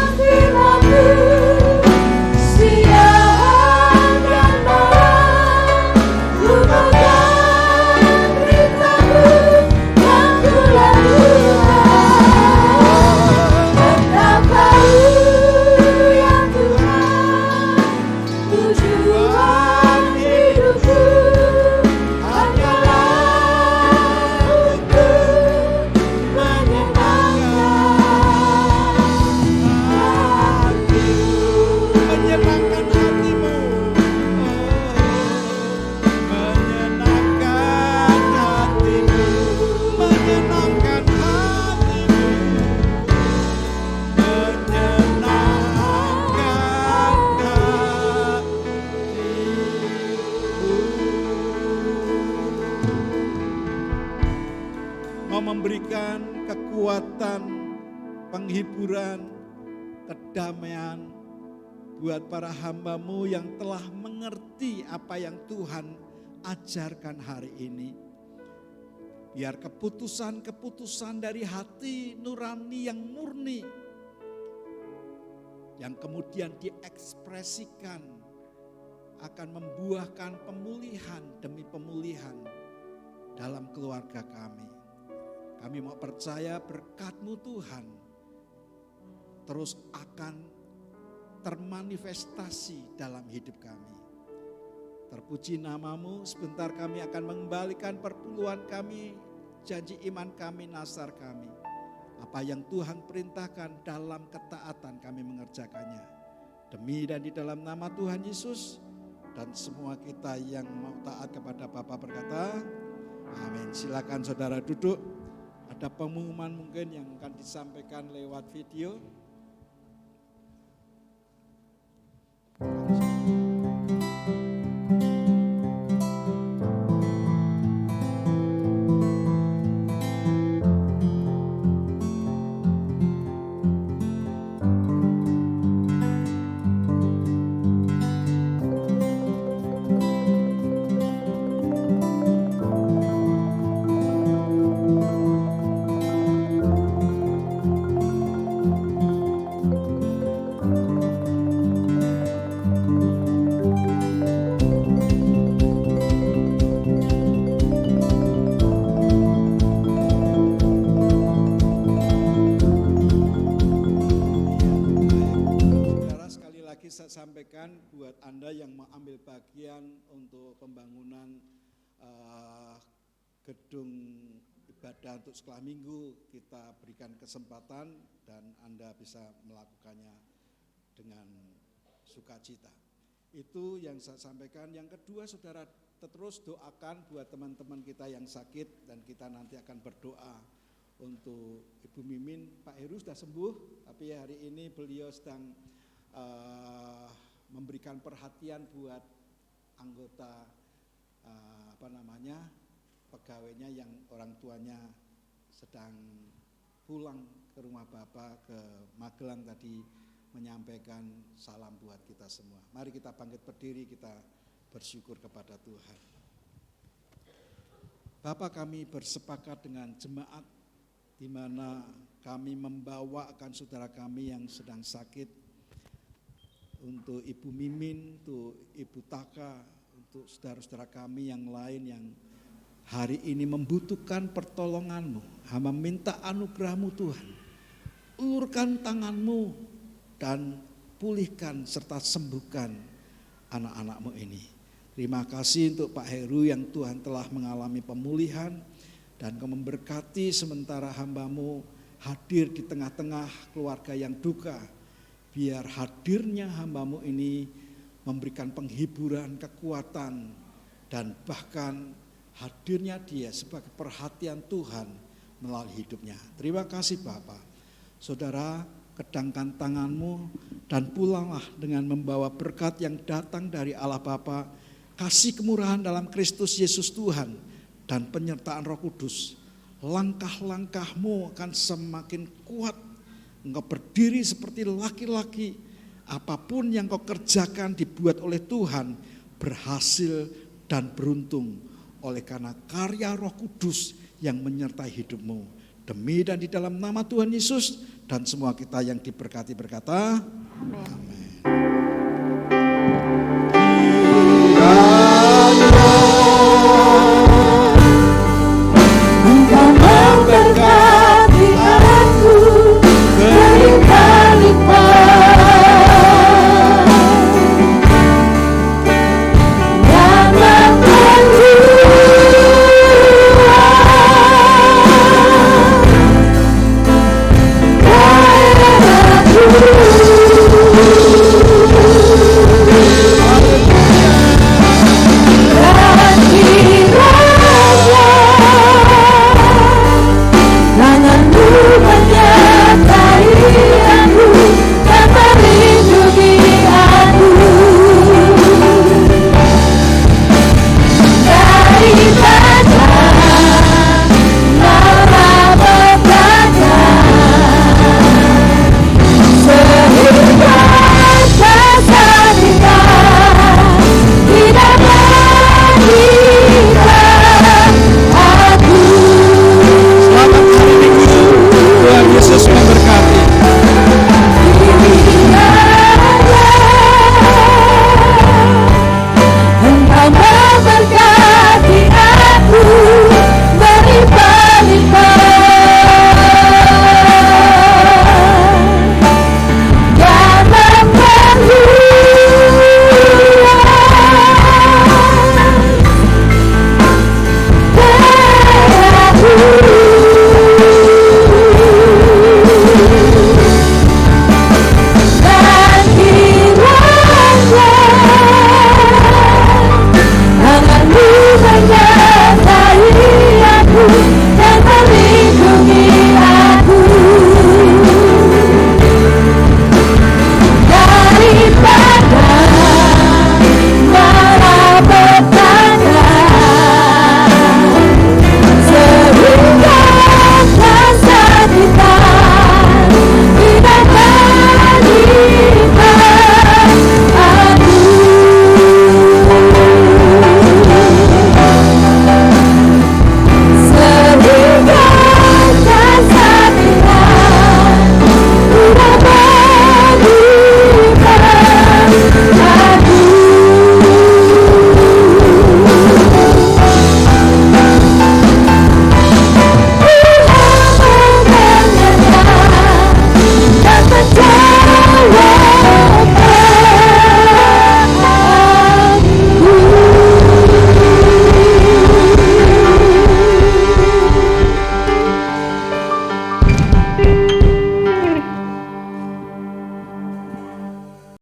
firman-Mu siang dan malam, ku pegang perintah-Mu dan ku lakukan. Engkau tahu ya Tuhan, tujuan hidupku hanyalah untuk menyenangkan hatimu. Menyenangkan hatimu. Menyenangkan hatimu. Menyenangkan hatimu. Mau memberikan kekuatan, penghiburan, kedamaian buat para hamba-Mu yang telah mengerti apa yang Tuhan ajarkan hari ini. Biar keputusan-keputusan dari hati nurani yang murni, yang kemudian diekspresikan, akan membuahkan pemulihan demi pemulihan dalam keluarga kami. Kami mau percaya berkat-Mu Tuhan terus akan termanifestasi dalam hidup kami. Terpuji nama-Mu, sebentar kami akan mengembalikan perpuluhan kami, janji iman kami, nasar kami. Apa yang Tuhan perintahkan dalam ketaatan kami mengerjakannya. Demi dan di dalam nama Tuhan Yesus, dan semua kita yang mau taat kepada Bapa berkata, amin. Silakan saudara duduk. Ada pengumuman mungkin yang akan disampaikan lewat video. gedung ibadah untuk sekolah minggu kita berikan kesempatan dan Anda bisa melakukannya dengan sukacita. Itu yang saya sampaikan. Yang kedua, saudara terus doakan buat teman-teman kita yang sakit, dan kita nanti akan berdoa untuk Ibu Mimin. Pak Heru sudah sembuh, tapi hari ini beliau sedang memberikan perhatian buat anggota pegawainya yang orang tuanya sedang pulang ke rumah Bapak ke Magelang tadi, menyampaikan salam buat kita semua. Mari kita bangkit berdiri, kita bersyukur kepada Tuhan. Bapak, kami bersepakat dengan jemaat di mana kami membawakan saudara kami yang sedang sakit, untuk Ibu Mimin, untuk Ibu Taka, untuk saudara-saudara kami yang lain yang hari ini membutuhkan pertolongan-Mu. Hamba minta anugerah-Mu Tuhan, ulurkan tangan-Mu dan pulihkan serta sembuhkan anak-anak-Mu ini. Terima kasih untuk Pak Heru yang Tuhan telah mengalami pemulihan, dan Kau memberkati sementara hamba-Mu hadir di tengah-tengah keluarga yang duka. Biar hadirnya hamba-Mu ini memberikan penghiburan, kekuatan, dan bahkan hadirnya dia sebagai perhatian Tuhan melalui hidupnya. Terima kasih Bapak. Saudara, kedangkan tangan-Mu dan pulanglah dengan membawa berkat yang datang dari Allah Bapa, kasih kemurahan dalam Kristus Yesus Tuhan, dan penyertaan Roh Kudus. Langkah-langkah-Mu akan semakin kuat. Engkau berdiri seperti laki-laki. Apapun yang Kau kerjakan dibuat oleh Tuhan berhasil dan beruntung, oleh karena karya Roh Kudus yang menyertai hidup-Mu. Demi dan di dalam nama Tuhan Yesus, dan semua kita yang diberkati berkata, amin.